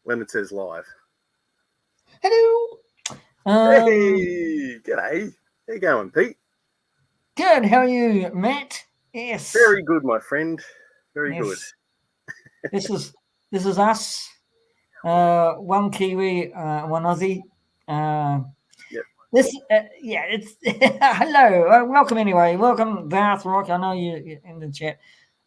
when it says live. Hello. Hey, g'day. How you going, Pete? Good. How are you, Matt? Yes. Very good, my friend. Very good. This is us. One Kiwi, one Aussie. Yep. It's hello. Welcome anyway. Welcome, Darth Rock. I know you're in the chat.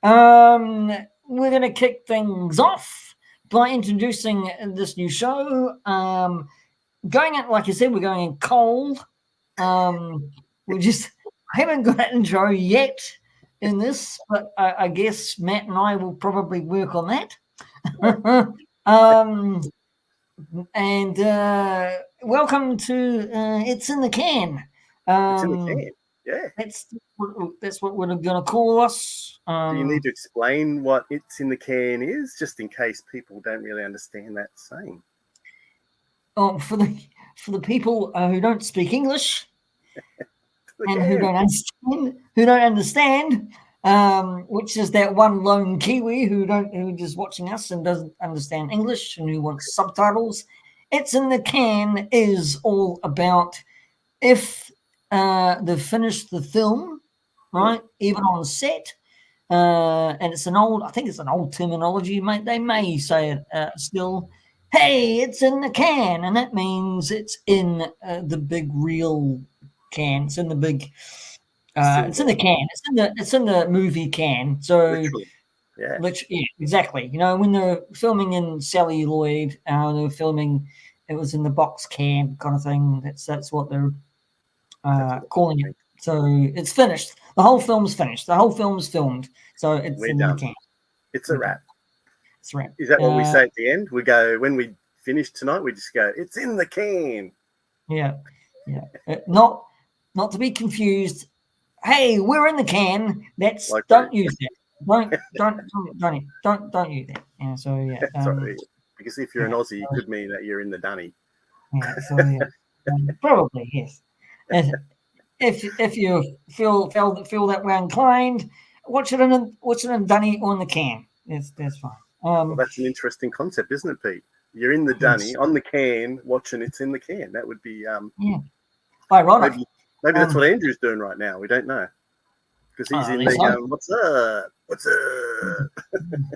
We're gonna kick things off by introducing this new show. Going in, like you said, we're going in cold. We haven't got an intro yet in this, but I guess Matt and I will probably work on that. And welcome to It's in the Can. It's in the can. Yeah. That's what we're going to call us. Do you need to explain what It's in the Can is, just in case people don't really understand that saying? Oh, for the people who don't speak English and who don't understand, which is that one lone Kiwi who is watching us and doesn't understand English and who wants subtitles. It's in the Can is all about if they've finished the film, right, even on set, and it's I think it's an old terminology, mate. They may say it still. Hey, it's in the can, and that means it's in the big real can. It's in the big. It's in the can. It's in the movie can. So, literally. Yeah, exactly. You know, when they're filming in celluloid, they were filming. It was in the box can kind of thing. That's what they're calling it. So it's finished. The whole film's finished. The whole film's filmed. So it's in the can. It's a wrap. It's a wrap. Is that what we say at the end? We go, when we finish tonight, we just go, it's in the can. Yeah. Not to be confused. Hey, we're in the can. That's like don't use that. Don't use that. Yeah. So yeah. Sorry. Because if you're an Aussie, it could mean that you're in the dunny. Yeah. So probably yes. If you feel that way inclined, watch it in dunny or in the can. That's fine. Well, that's an interesting concept, isn't it, Pete? You're in the dunny on the can, watching It's in the Can. That would be ironic. Maybe that's what Andrew's doing right now. We don't know because he's in there going, "What's up? What's up?"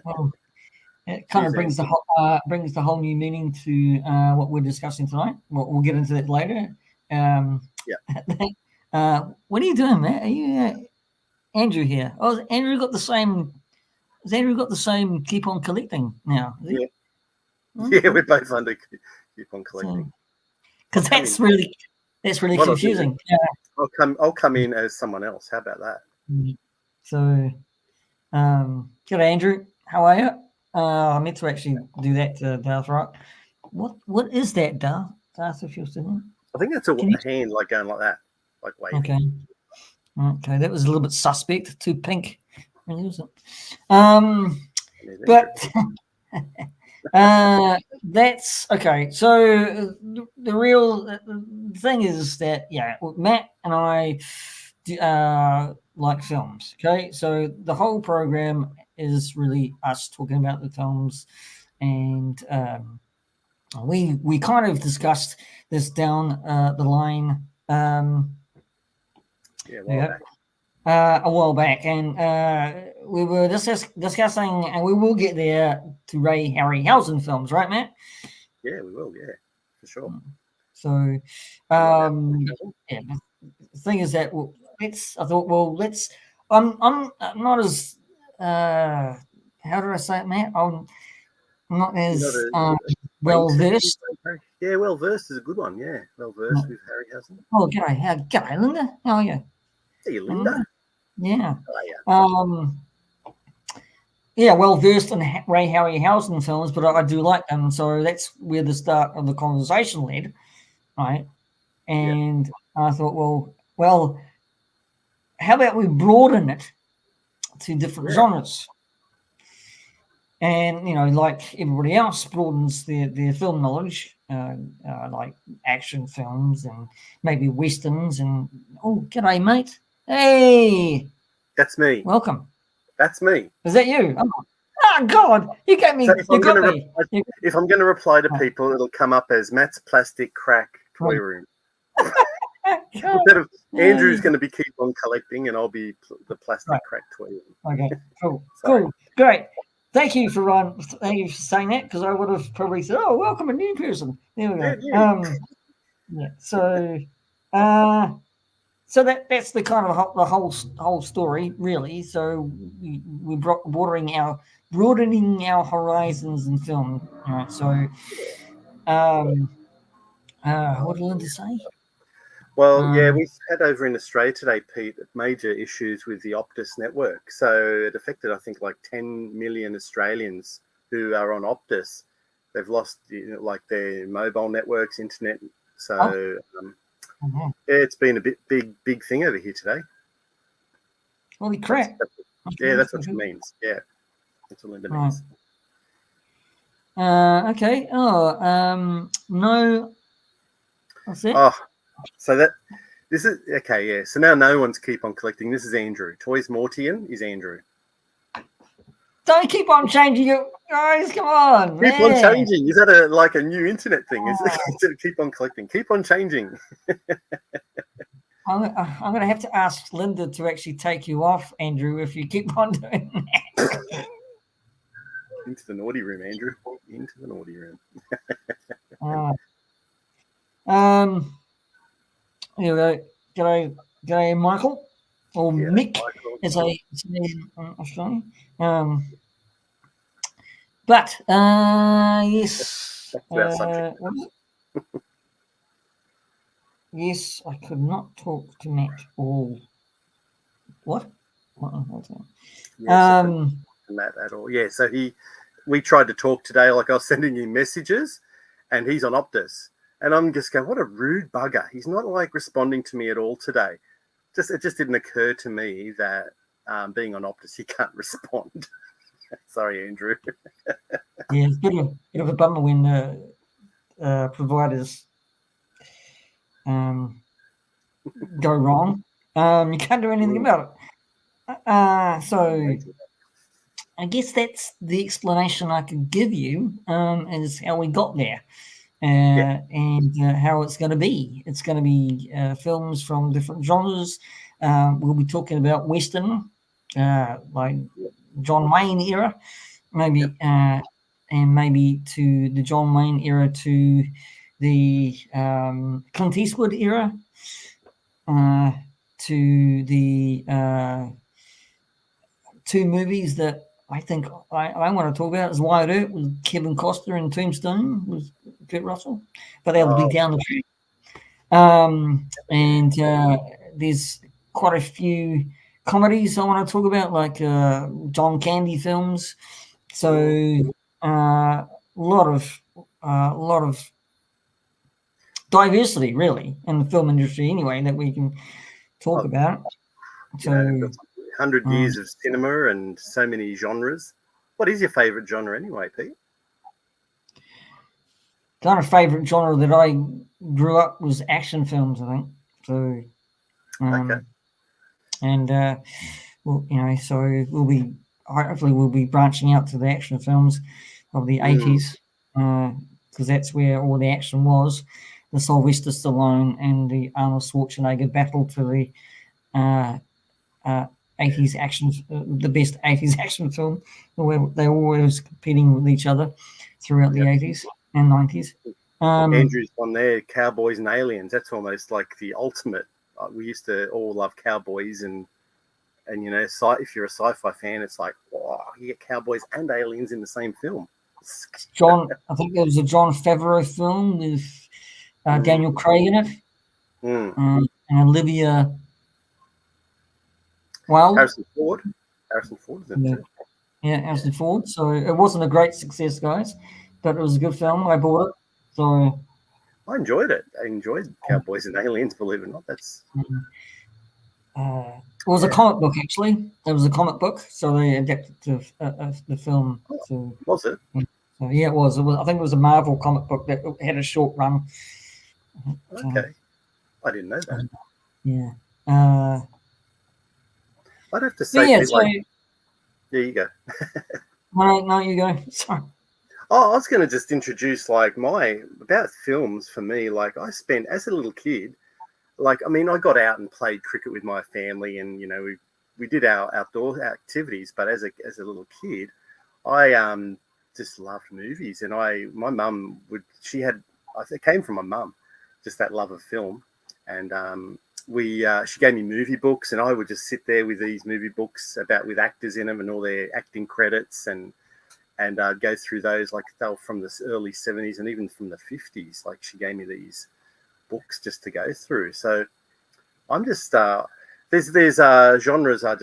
Well, it kind of brings the whole new meaning to what we're discussing tonight. We'll get into that later. What are you doing, Matt? Are you Andrew here? Oh, Andrew got the same. Has Andrew got the same keep on collecting now? Yeah. Yeah, we're both under keep on collecting. Because that's really confusing. Yeah. I'll come in as someone else. How about that? So, g'day, Andrew. How are you? I meant to actually do that to Darth, right? What is that, Darth? Darth, if you're still there? I think that's a hand like going like that, like waving. Okay, that was a little bit suspect. Too pink. Really, wasn't it? But that's okay. So the real thing is that Matt and I like films. Okay, so the whole program is really us talking about the films, and we kind of discussed this down the line. A while back, and we were discussing, and we will get there to Ray Harryhausen films, right, Matt? Yeah, we will. Yeah, for sure. So, the thing is that I'm not as how do I say it, Matt? I'm not as well versed. Yeah, well versed is a good one. Yeah, well versed with Harryhausen. Oh, g'day, Linda. How are you? Hey, Linda. Yeah. Well versed in Ray Harryhausen films, but I do like them, so that's where the start of the conversation led, right? And I thought, well, how about we broaden it to different genres? And like everybody else broadens their film knowledge, like action films and maybe westerns. And g'day, mate. Hey, that's me. Welcome. That's me. Is that you? Oh God, you got me. So You got me. if I'm going to reply to people, it'll come up as Matt's plastic crack toy room. Instead of Andrew's going to be keep on collecting, and I'll be the plastic crack toy room. Okay, cool, cool, great. Thank you for saying that, because I would have probably said, "Oh, welcome a new person." There we go. Yeah. So, so that's the kind of the whole story, really. So we're broadening our horizons in film. All right. So, what did Linda say? Well, yeah, we've had over in Australia today, Pete, major issues with the Optus network. So it affected, I think, like 10 million Australians who are on Optus. They've lost, like their mobile networks, internet. So yeah, it's been a big thing over here today. Holy crap! That's what it means. Yeah, that's what Linda means. Okay. Oh, no. That's it. Oh, so this is okay. Yeah. So now no one's keep on collecting. This is Andrew. Toys Mortian is Andrew. Don't keep on changing it, guys. Come on, keep on changing. Is that a new internet thing? Is it keep on collecting? Keep on changing. I'm going to have to ask Linda to actually take you off, Andrew, if you keep on doing that. Into the naughty room, Andrew. Into the naughty room. Here we go. G'day, Michael. Or Mick, Michael. as I say in Australia. But, yes. That's our subject. Yes, I could not talk to Matt all. What? Matt at all. Yeah, so we tried to talk today, like I was sending him messages, and he's on Optus. And I'm just going, what a rude bugger. He's not like responding to me at all today. It just didn't occur to me that being on Optus, he can't respond. Sorry, Andrew. Yeah, it's a bit of a bummer when providers go wrong. You can't do anything about it. So I guess that's the explanation I could give you, is how we got there. And how it's going to be. It's going to be films from different genres. We'll be talking about Western, like John Wayne era, maybe, and maybe to the John Wayne era to the Clint Eastwood era, to the two movies that I think I want to talk about is Wide Earth with Kevin Costner and Tombstone with Kurt Russell, but that'll be down the track. And there's quite a few comedies I want to talk about, like John Candy films. So a lot of diversity, really, in the film industry, anyway, that we can talk about. So 100 years of cinema and so many genres. What is your favourite genre anyway, Pete? Kind of favourite genre that I grew up was action films, I think. So, okay. And well, so hopefully we'll be branching out to the action films of the 80s, because that's where all the action was. The Sylvester Stallone and the Arnold Schwarzenegger battle to the 80s action, the best 80s action film, where they were always competing with each other throughout the 80s and 90s. Andrew's on there, Cowboys and Aliens. That's almost like the ultimate. We used to all love cowboys, and if you're a sci-fi fan, it's like, wow, you get cowboys and aliens in the same film. I think there was a Jon Favreau film with Daniel Craig in it, and Olivia Wilde. Harrison Ford is in it too. Yeah, Harrison Ford. So it wasn't a great success, guys, but it was a good film. I bought it. So I enjoyed it. I enjoyed Cowboys and Aliens, believe it or not. That's it was a comic book, actually. It was a comic book, so they adapted to the film. So was it? So yeah, it was. I think it was a Marvel comic book that had a short run. Okay, I didn't know that. Yeah. I'd have to say, there you go. No, you go. Sorry. Oh, I was going to just introduce like about films for me. Like I spent as a little kid, like I mean, I got out and played cricket with my family, and we did our outdoor activities. But as a little kid, I just loved movies, and my mum it came from my mum, just that love of film, and she gave me movie books, and I would just sit there with these movie books with actors in them and all their acting credits, and go through those, like they were from the early 70s and even from the 50s. Like she gave me these books just to go through. So I'm just there's genres. I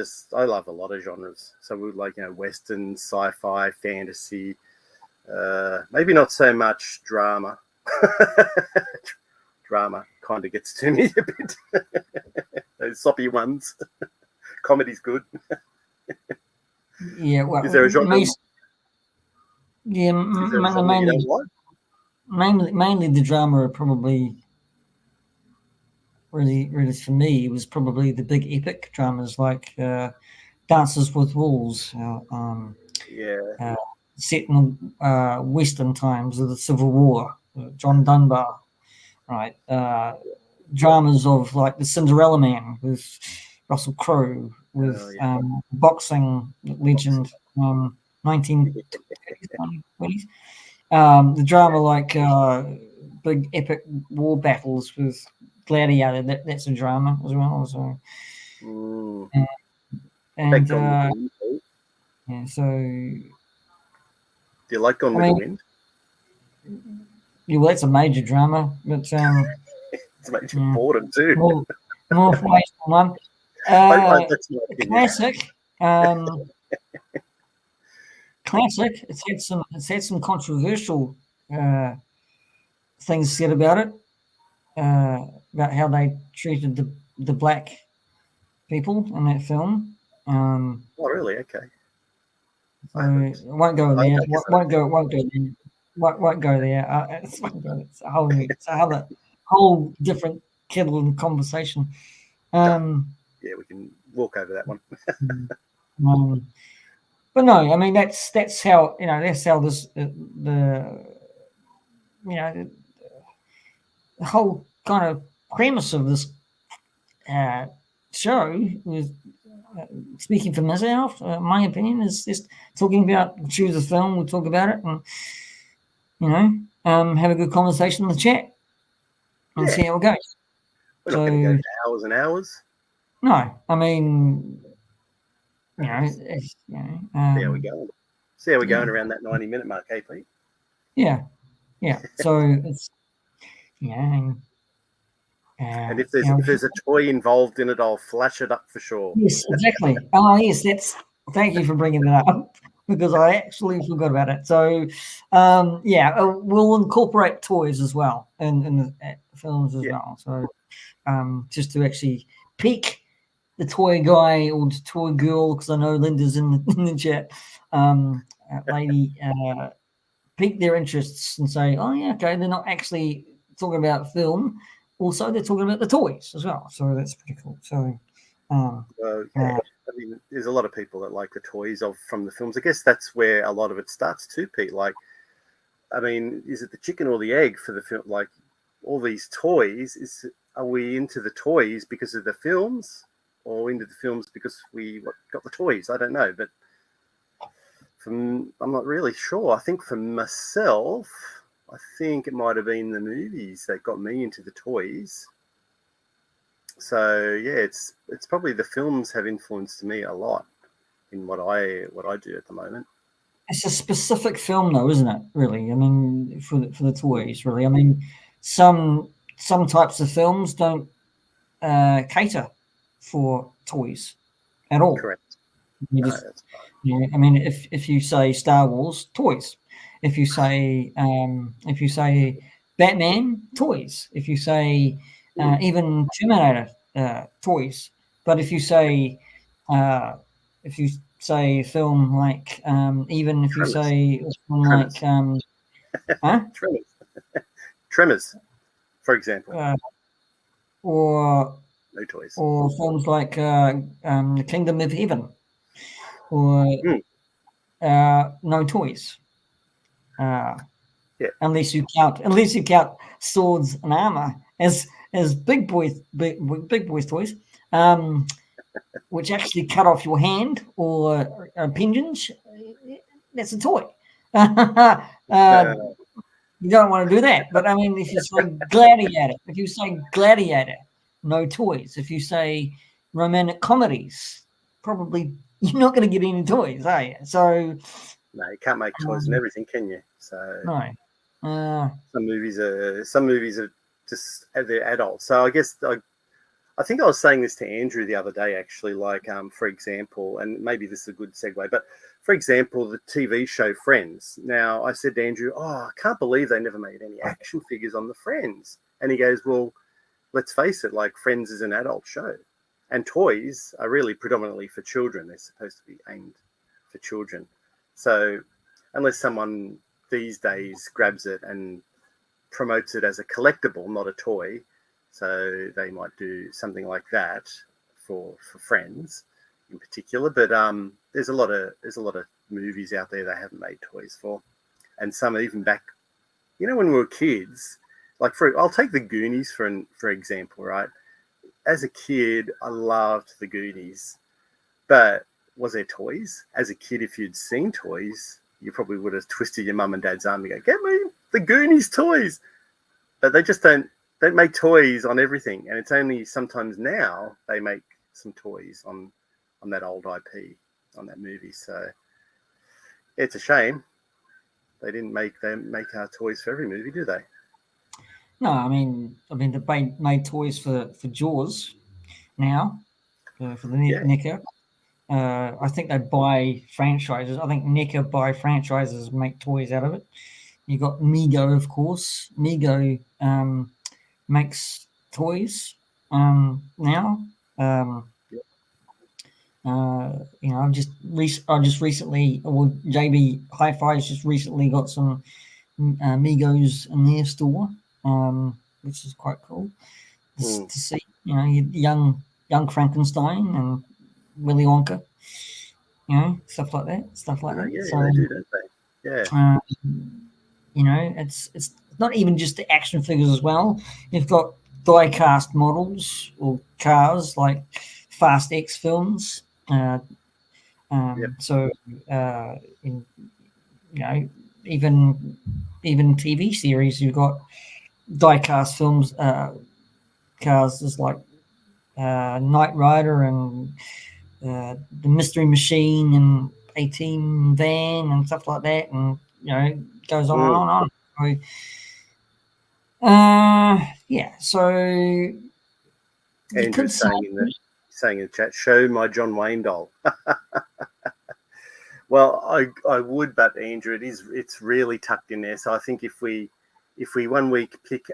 love a lot of genres. So we like western, sci-fi, fantasy, maybe not so much drama. Drama kind of gets to me a bit. Those soppy ones. Comedy's good. Yeah, well, is there a genre? Yeah, mainly the drama are probably really for me. It was probably the big epic dramas like Dances with Wolves, set in Western times of the Civil War, John Dunbar, right? Dramas of like the Cinderella Man with Russell Crowe, with boxing legend, 1920s. The drama like big epic war battles with Gladiator, that's a drama as well. So, and yeah, so. Do you like Gone with the Wind? Yeah, well, that's a major drama, but it's a major boredom too. More for one. Classic. Classic. It's had some controversial things said about it, about how they treated the black people in that film. Oh, really? Okay. So I won't go there. Won't go there. Won't go there. It's a whole different kettle of conversation. Yeah, we can walk over that one. But no, I mean that's how this the whole kind of premise of this show was, speaking for myself, my opinion is just talking about, choose a film, we'll talk about it, and have a good conversation in the chat and see how it goes. We're not going to go for hours and hours. No, I mean, see how we go. See how we're going around that 90-minute mark, hey Pete? Yeah. So it's and if there's a toy involved in it, I'll flash it up for sure. Yes, exactly. Yes, thank you for bringing that up because I actually forgot about it. So, we'll incorporate toys as well in the films as well. So, just to actually pique the toy guy or the toy girl, because I know Linda's in the chat, lady, pique their interests and say, oh yeah, okay, they're not actually talking about film. Also, they're talking about the toys as well. So that's pretty cool. So, I mean, there's a lot of people that like the toys from the films. I guess that's where a lot of it starts too, Pete. Like, I mean, is it the chicken or the egg for the film? Like, all these toys, are we into the toys because of the films, or into the films because we got the toys? I don't know, but I'm not really sure. I think for myself, I think it might have been the movies that got me into the toys. So yeah, it's probably the films have influenced me a lot in what I do at the moment. It's a specific film, though, isn't it? Really, I mean, for the toys, really. I mean, some types of films don't cater for toys at all. Correct. I mean, if you say Star Wars, toys. If you say Batman, toys. If you say even Terminator, toys. But if you say a film like even if you say a film like Tremors, for example, or no toys, or films like The Kingdom of Heaven, or no toys. Yeah. Unless you count swords and armor as big boys toys, which actually cut off your hand or pingeons. That's a toy. You don't want to do that. But I mean, if you say gladiator, no toys. If you say romantic comedies, probably you're not going to get any toys, are you? So no, you can't make toys and everything, can you? So no. some movies are just they're adults. So I guess I think I was saying this to Andrew the other day, actually, like, for example, and maybe this is a good segue, but for example, the TV show Friends. Now, I said to Andrew, I can't believe they never made any action figures on the Friends. And he goes, well, let's face it, like, Friends is an adult show. And toys are really predominantly for children. They're supposed to be aimed for children. So unless someone these days grabs it and promotes it as a collectible, not a toy, so they might do something like that for Friends in particular. But there's a lot of movies out there they haven't made toys for, and some even back, when we were kids. Like I'll take the Goonies for example, right? As a kid, I loved the Goonies, but was there toys? As a kid, if you'd seen toys, you probably would have twisted your mum and dad's arm and go, "Get me the Goonies toys!" But they just don't make toys on everything, and it's only sometimes now they make some toys on that old IP, on that movie. So it's a shame they didn't make toys for every movie, do they? No, I mean they made toys for Jaws now, for the NECA. I think they buy franchises. I think NECA buy franchises, make toys out of it. You got Mego, of course. Mego makes toys now. I just recently, well, JB Hi-Fi's just recently got some Migos in their store, which is quite cool to see. Young Frankenstein and Willy Wonka, stuff like that. Yeah, So, they do, don't they? Yeah. It's not even just the action figures as well. You've got die-cast models or cars like Fast X films. So, even TV series, you've got die-cast films, cars just like Knight Rider and the Mystery Machine and A-Team Van and stuff like that, and it goes on and on and on. So Andrew's saying in the chat, show my John Wayne doll. Well, I would, but Andrew, it's really tucked in there. So I think if we 1 week pick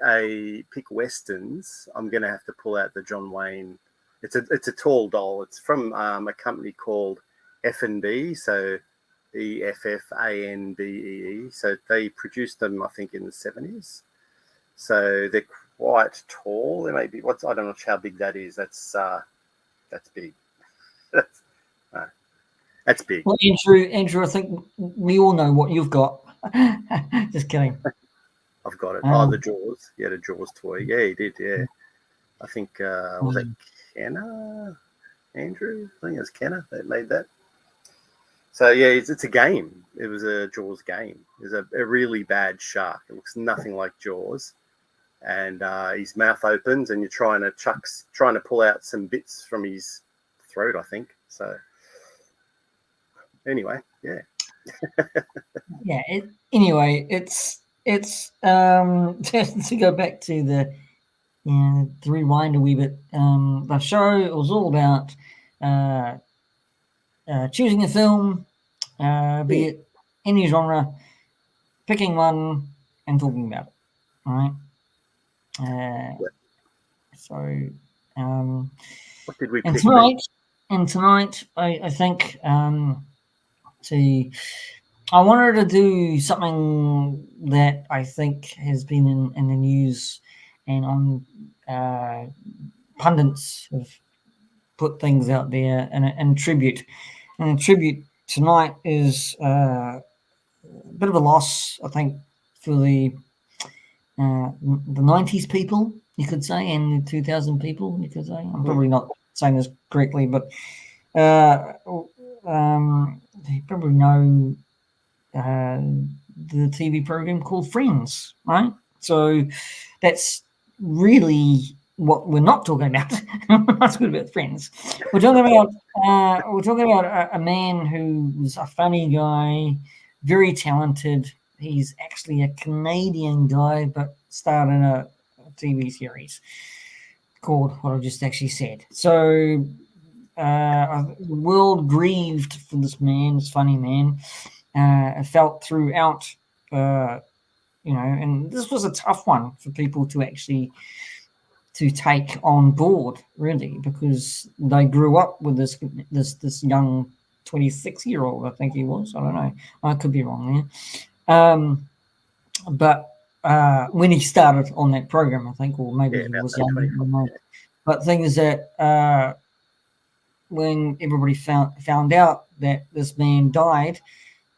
westerns, I'm going to have to pull out the John Wayne. It's a tall doll. It's from a company called F&B, so EFFANDEE. So they produced them, I think, in the 70s. So they're quite tall. They may be I don't know how big that is. That's big. That's big. Well, Andrew, I think we all know what you've got. Just kidding. I've got it. The Jaws. He had a Jaws toy. Yeah, he did. Yeah, I think was that Kenner, Andrew? I think it was Kenner that made that. So yeah, it's a game. It was a Jaws game. It was a really bad shark. It looks nothing like Jaws, and his mouth opens, and you're trying to pull out some bits from his throat, I think. So anyway, yeah. Yeah. It's to go back to to rewind a wee bit. The show, it was all about choosing a film, be it any genre, picking one and talking about it. All right. So, what did we and pick? Tonight, I think I wanted to do something that I think has been in the news and on pundits have put things out there and tribute tonight is a bit of a loss, I think, for the 90s people, you could say, and the 2000 people, you could say. I'm probably not saying this correctly, but you probably know the TV program called Friends, right? So that's really what we're not talking about. That's good about Friends. We're talking about a man who was a funny guy, very talented. He's actually a Canadian guy, but starred in a TV series called what I just actually said. So the world grieved for this man, this funny man. I felt throughout, and this was a tough one for people to actually to take on board, really, because they grew up with this young 26-year-old, I think he was. I don't know. I could be wrong there. But when he started on that program, I think, or maybe he was young. But the thing is that when everybody found out that this man died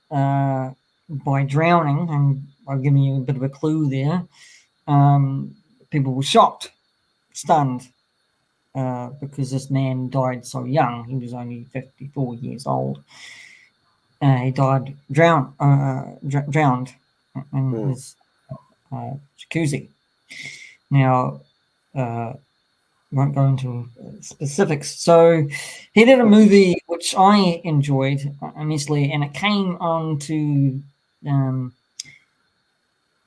by drowning, and I've given you a bit of a clue there, people were shocked, stunned, because this man died so young. He was only 54 years old. He died drowned in his jacuzzi. Now, won't go into specifics. So he did a movie which I enjoyed immensely, and it came on to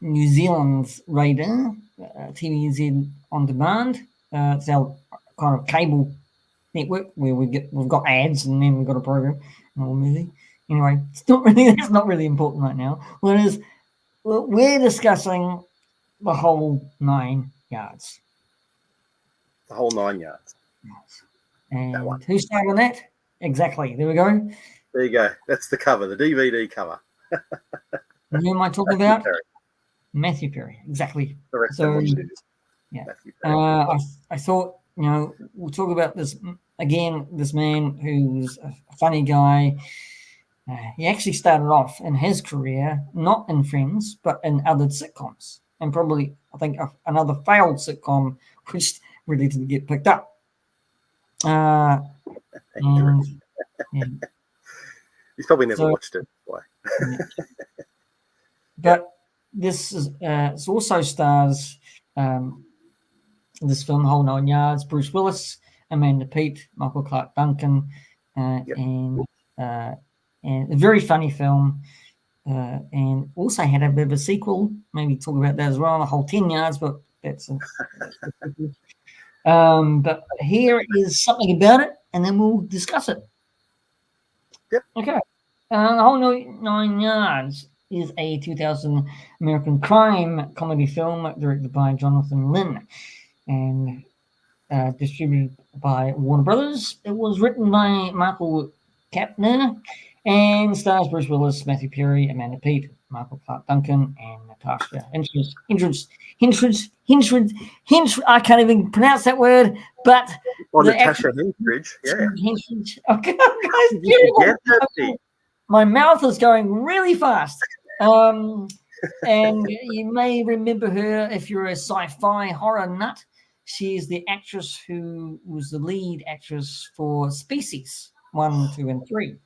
New Zealand's radar, TVZ On Demand. It's our kind of cable network where we've got ads and then we've got a program and a movie. Anyway, that's not really important right now. What is we're discussing the whole 9 yards. The whole 9 yards. Yes. And who started on that? Exactly. There we go. There you go. That's the cover, the DVD cover. And who am I talking about? Matthew Perry. Exactly. Correct. So, yeah. I thought, we'll talk about this again. This man who's a funny guy. He actually started off in his career not in Friends, but in other sitcoms, and probably I think another failed sitcom which really didn't get picked up. And, he's probably never watched it. Why? But this is it also stars this film, Whole 9 Yards, Bruce Willis, Amanda Peet, Michael Clark Duncan, and a very funny film, and also had a bit of a sequel. Maybe talk about that as well, the whole 10 yards, but that's but here is something about it, and then we'll discuss it. Yep. Okay. The Whole 9 Yards is a 2000 American crime comedy film directed by Jonathan Lynn and distributed by Warner Brothers. It was written by Michael Kapner and stars Bruce Willis, Matthew Perry, Amanda Peet, Michael Clark Duncan, and Natasha Henstridge. I can't even pronounce that word, but Natasha Henstridge. Yeah. Henstridge. Oh, guys, my mouth is going really fast. And you may remember her if you're a sci-fi horror nut. She is the actress who was the lead actress for Species 1, 2, and 3.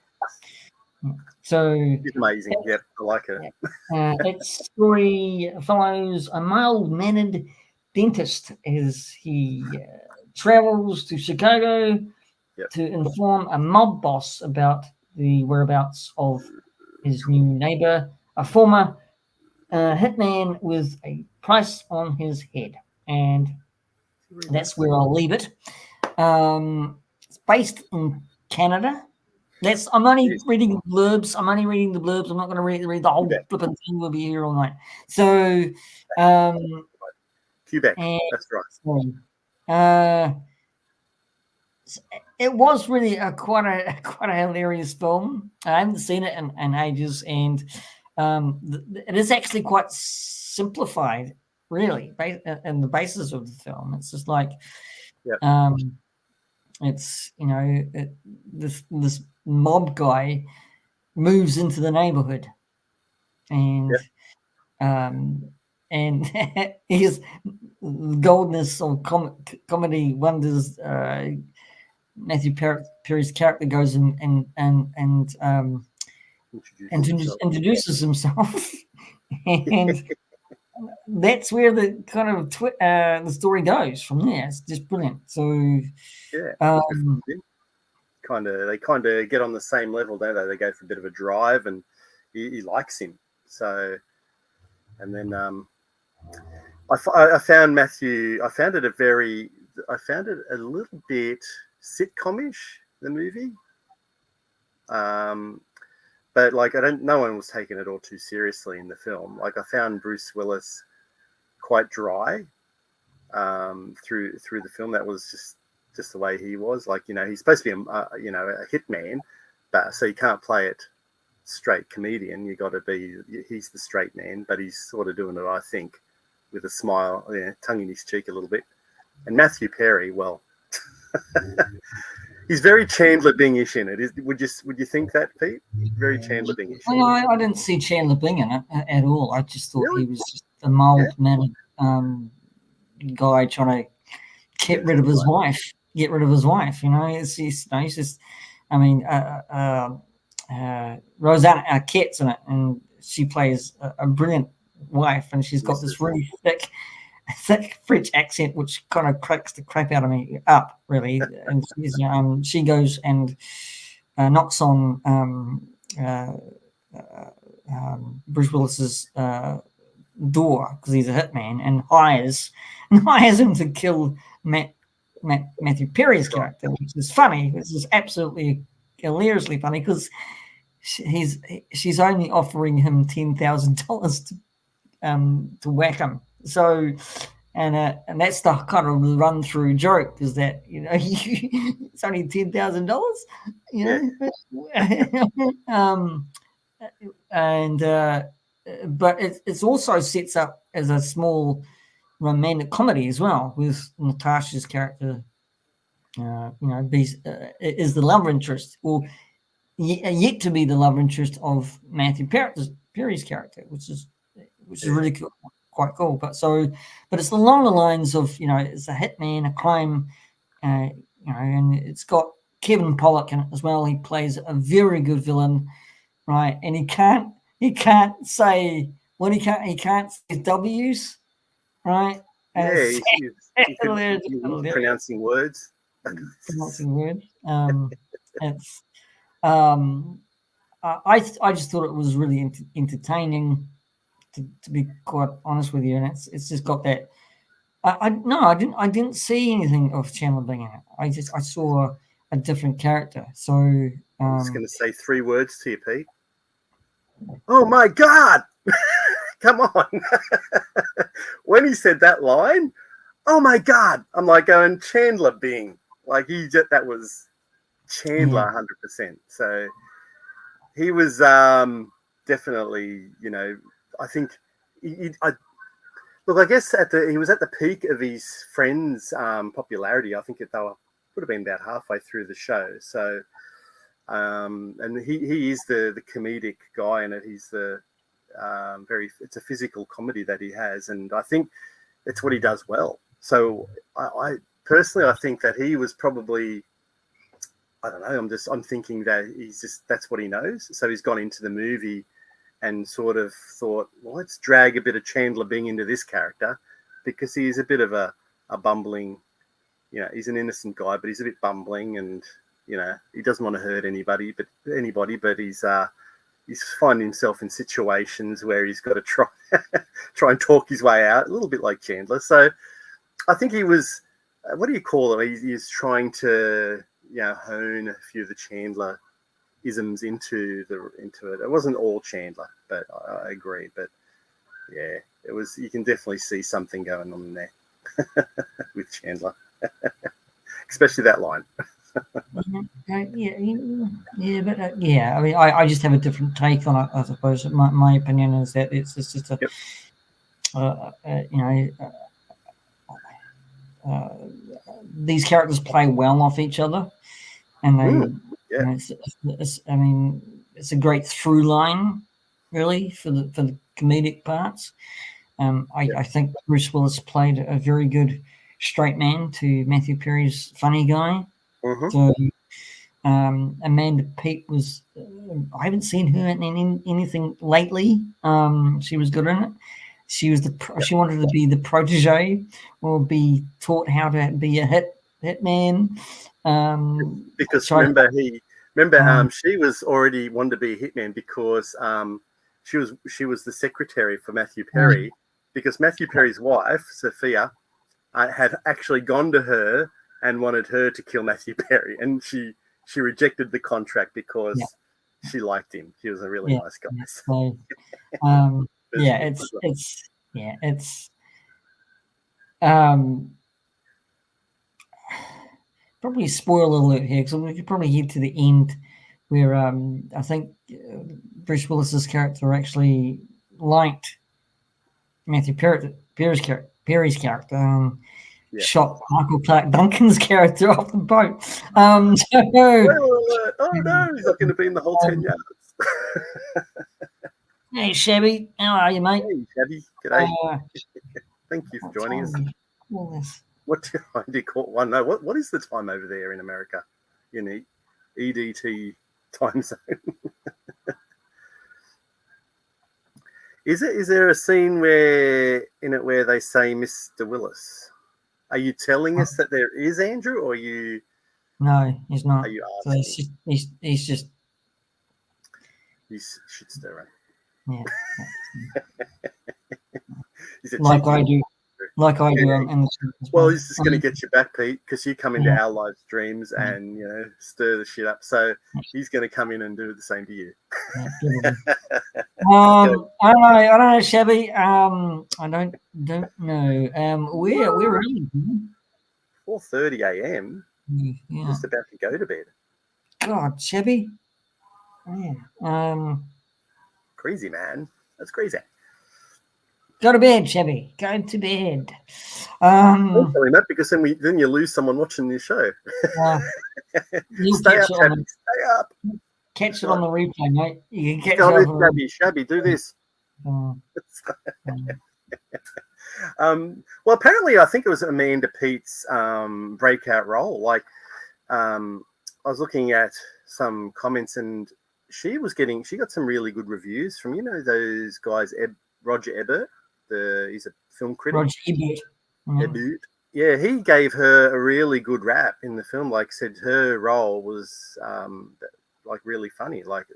So it's amazing. Yep, I like her. Its story follows a mild-mannered dentist as he travels to Chicago to inform a mob boss about the whereabouts of his new neighbor, a former hitman with a price on his head. And that's where I'll leave it. It's based in Canada. I'm only reading the blurbs. I'm not going to read the whole flipping thing. We'll be here all night. So, Quebec. That's right. It was really quite a hilarious film. I haven't seen it in ages, and it is actually quite simplified, really, in the basis of the film. It's just like, it's this mob guy moves into the neighborhood, and his goldness of comedy wonders. Matthew Perry's character goes and introduces himself, and that's where the kind of the story goes from there. It's just brilliant. So yeah, they kind of get on the same level, don't they? They go for a bit of a drive, and he likes him. So, and then I found Matthew. I found it a little bit sitcomish, the movie. But like no one was taking it all too seriously in the film. Like I found Bruce Willis quite dry through the film. That was just the way he was. Like, you know, he's supposed to be a hitman, but so you can't play it straight comedian. You got to be, he's the straight man, but he's sort of doing it, I think, with a smile, tongue in his cheek a little bit. And Matthew Perry, well, he's very Chandler Bing-ish in it. Would you think that, Pete? Very Chandler Bing-ish. Well, I didn't see Chandler Bing in it at all. I just thought he was just a mild-mannered guy trying to get rid of his wife. You know, he's just. I mean, Rosanna Arquette's in it, and she plays a brilliant wife, and she's got this really thick French accent, which kind of cracks the crap out of me up, really. And she goes and knocks on Bruce Willis's door because he's a hitman, and hires him to kill Matthew Perry's character, which is funny. This is absolutely hilariously funny because she's only offering him $10,000 to whack him. So, and that's the kind of run through joke, is that, you know, it's only $10,000, you know. But it's also sets up as a small romantic comedy as well, with Natasha's character, you know, is the love interest, or yet to be the love interest of Matthew Perry's character, which is really cool, quite cool. But it's along the lines of, you know, it's a hitman, a crime, you know, and it's got Kevin Pollak in it as well. He plays a very good villain, right? And he can't say he can't say W's, right? He's pronouncing words. Pronouncing words. It's I just thought it was really entertaining, to be quite honest with you, and it's just got that. I didn't see anything of Chandler Bing in it. I saw a different character. So I'm just going to say 3 words to you, Pete. Oh my God! Come on! When he said that line, oh my God! I'm like going, Chandler Bing. Like that was Chandler 100%. So he was definitely, you know, I think I guess he was at the peak of his Friends popularity. I think would have been about halfway through the show. So, and he is the comedic guy in it. He's the it's a physical comedy that he has, and I think it's what he does well. So I personally, I think that he was probably, I don't know, I'm thinking that that's what he knows. So he's gone into the movie and sort of thought, well, let's drag a bit of Chandler Bing into this character, because he's a bit of a bumbling, you know, he's an innocent guy, but he's a bit bumbling, and, you know, he doesn't want to hurt anybody, but he's finding himself in situations where he's got to try and talk his way out, a little bit like Chandler. So I think he was, what do you call it? He's trying to, you know, hone a few of the Chandler isms into it. It wasn't all Chandler, but I agree. But yeah, it was. You can definitely see something going on there with Chandler, especially that line. Yeah, but yeah. I mean, I just have a different take on it. I suppose my opinion is that it's just a, you know, these characters play well off each other, and they. You know, I mean, it's a great through line, really, for the comedic parts. I think Bruce Willis played a very good straight man to Matthew Perry's funny guy. Mm-hmm. So Amanda Peet was, I haven't seen her in anything lately. She was good in it. She was she wanted to be the protege or be taught how to be a hitman. Because she was already wanted to be a hitman because she was the secretary for Matthew Perry, because Matthew Perry's wife, Sophia, had actually gone to her and wanted her to kill Matthew Perry, and she rejected the contract because she liked him. He was a really nice guy. So, it's probably spoiler alert here, because we could probably get to the end where I think Bruce Willis's character actually liked Matthew Perry's character. Shot Michael Clark Duncan's character off the boat. Oh no, he's not going to be in the whole 10 yards. Hey, Shabby, how are you, mate? Hey, Shabby, g'day. Thank you for joining us. What do you call one? No, what is the time over there in America? In the EDT time zone. Is there a scene where they say Mr. Willis? Are you telling us that there is, Andrew, or are you? No, he's not. Are you asking? So he's just. He's shit stirring. Yeah. Like I do. Well, he's just going to get you back, Pete, because you come into our live streams and stir the shit up. So he's going to come in and do the same to you. I don't know, Shabby. I don't know. We're early. 4:30 a.m. Just about to go to bed. God, Shabby. Yeah. Crazy, man. That's crazy. Go to bed, Shabby. Go to bed. Don't tell him that, because then you lose someone watching this show. Stay up, Shabby. Stay up. Catch it on the replay, mate. You can catch it. Shabby, do this. Well, apparently, I think it was Amanda Peet's breakout role. Like, I was looking at some comments, and she got some really good reviews from those guys, Roger Ebert. He's a film critic. Roger Ebert. Ebert. Yeah, he gave her a really good rap in the film. Like, said her role was like really funny. Like,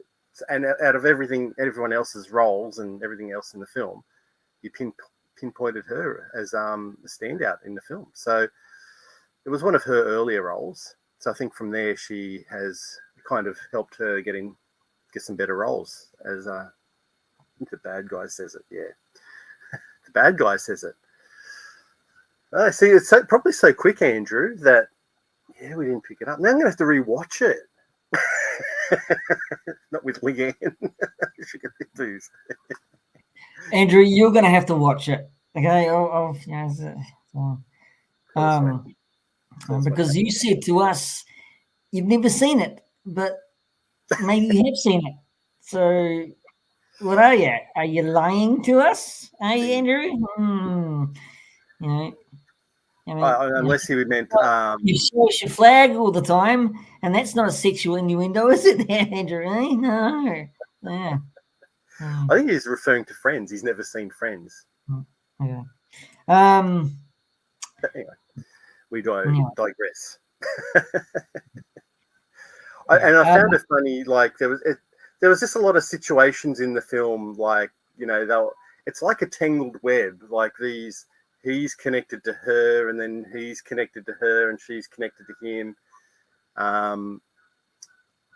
and out of everyone else's roles and everything else in the film, he pinpointed her as a standout in the film. So it was one of her earlier roles. So I think from there she has kind of helped her get some better roles. As I think the bad guy says it. Yeah, the bad guy says it. See, it's probably so quick, Andrew, that we didn't pick it up. Now I'm going to have to rewatch it. Not with Leanne. She can do. Andrew, you're going to have to watch it, okay? Because you said to us you've never seen it, but maybe you have seen it. So, what are you? Are you lying to us? Hey, Andrew? Unless he meant you show us your flag all the time, and that's not a sexual innuendo, is it, Andrew? No. Yeah. I think he's referring to Friends. He's never seen Friends. Okay. Anyway, we digress. I found it funny. Like there was just a lot of situations in the film. Like it's like a tangled web. Like he's connected to her, and then he's connected to her, and she's connected to him.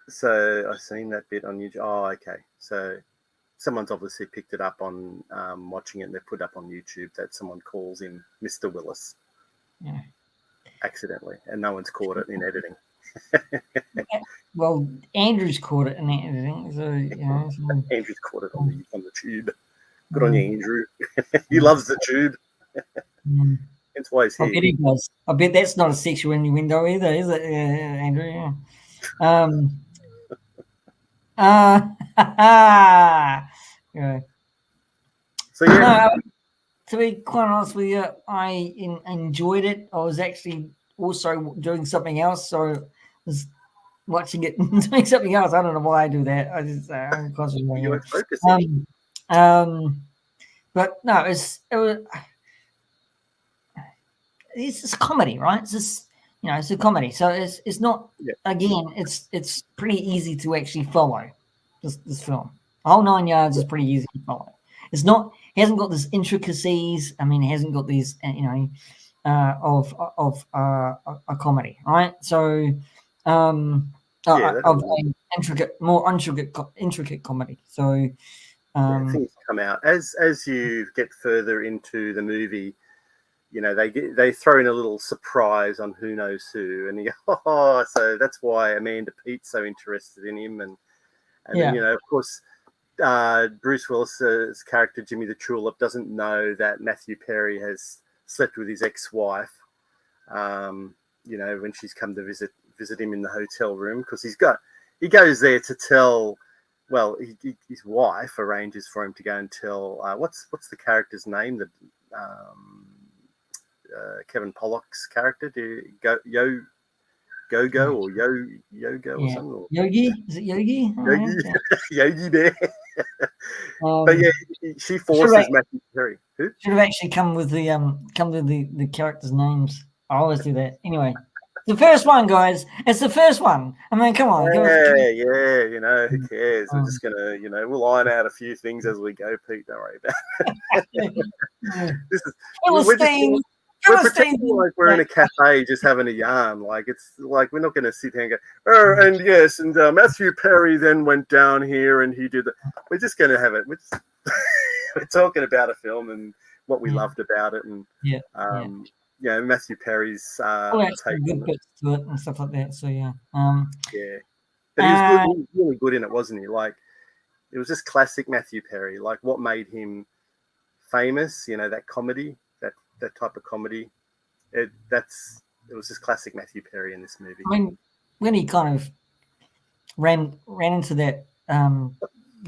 So I've seen that bit on YouTube. Oh, okay. So someone's obviously picked it up on watching it, and they put up on YouTube that someone calls him Mr. Willis accidentally, and no one's caught it in editing. Well, Andrew's caught it in editing. So, Andrew's caught it on the tube. Good on you, Andrew. He loves the tube. That's why he's here. I bet he does. I bet that's not a sexual innuendo either, is it, Andrew? Yeah. Yeah. So yeah, No, to be quite honest with you, I enjoyed it. I was actually also doing something else, so I was watching it and doing something else. I don't know why I do that. I just I'm constantly you doing were focusing. but no, it's just comedy, right? It's just it's a comedy, so it's not Yeah, again. It's pretty easy to actually follow this film. The whole 9 yards yeah, is pretty easy to follow. It's not it hasn't got these intricacies. I mean, it hasn't got these of a comedy, right? So yeah. That, of an more intricate comedy. So yeah, things come out as you get further into the movie. They throw in a little surprise on who knows who, and you go, oh, so that's why Amanda Pete's so interested in him, and then yeah, of course, Bruce Willis's character Jimmy the Tulip doesn't know that Matthew Perry has slept with his ex-wife. When she's come to visit him in the hotel room, because he goes there to tell. Well, his wife arranges for him to go and tell. What's the character's name? The Kevin Pollock's character. Do Go or Yogo or yeah. something, or Yogi, is it Yogi? Yogi Yeah. Yogi Bear. But yeah, she Should forces Matthew Perry. Who? have actually come with the characters' names. I always do that. Anyway, the first one, guys. It's the first one. I mean, come on, Yeah. Who cares? We're just gonna, we'll iron out a few things as we go, Pete. Don't worry about it. This is Philistine. we're pretending like we're in a cafe just having a yarn. Like it's like we're not going to sit here and go, oh, and yes, and Matthew Perry then went down here and he did that. We're just going to have it. We're talking about a film and what we loved about it, and Matthew Perry's take good on it. bits to it and stuff like that. So yeah, Yeah, but he was good. He was really good in it, wasn't he? Like it was just classic Matthew Perry. Like what made him famous, that comedy, that type of comedy. It was just classic Matthew Perry in this movie. I mean, when he kind of ran into that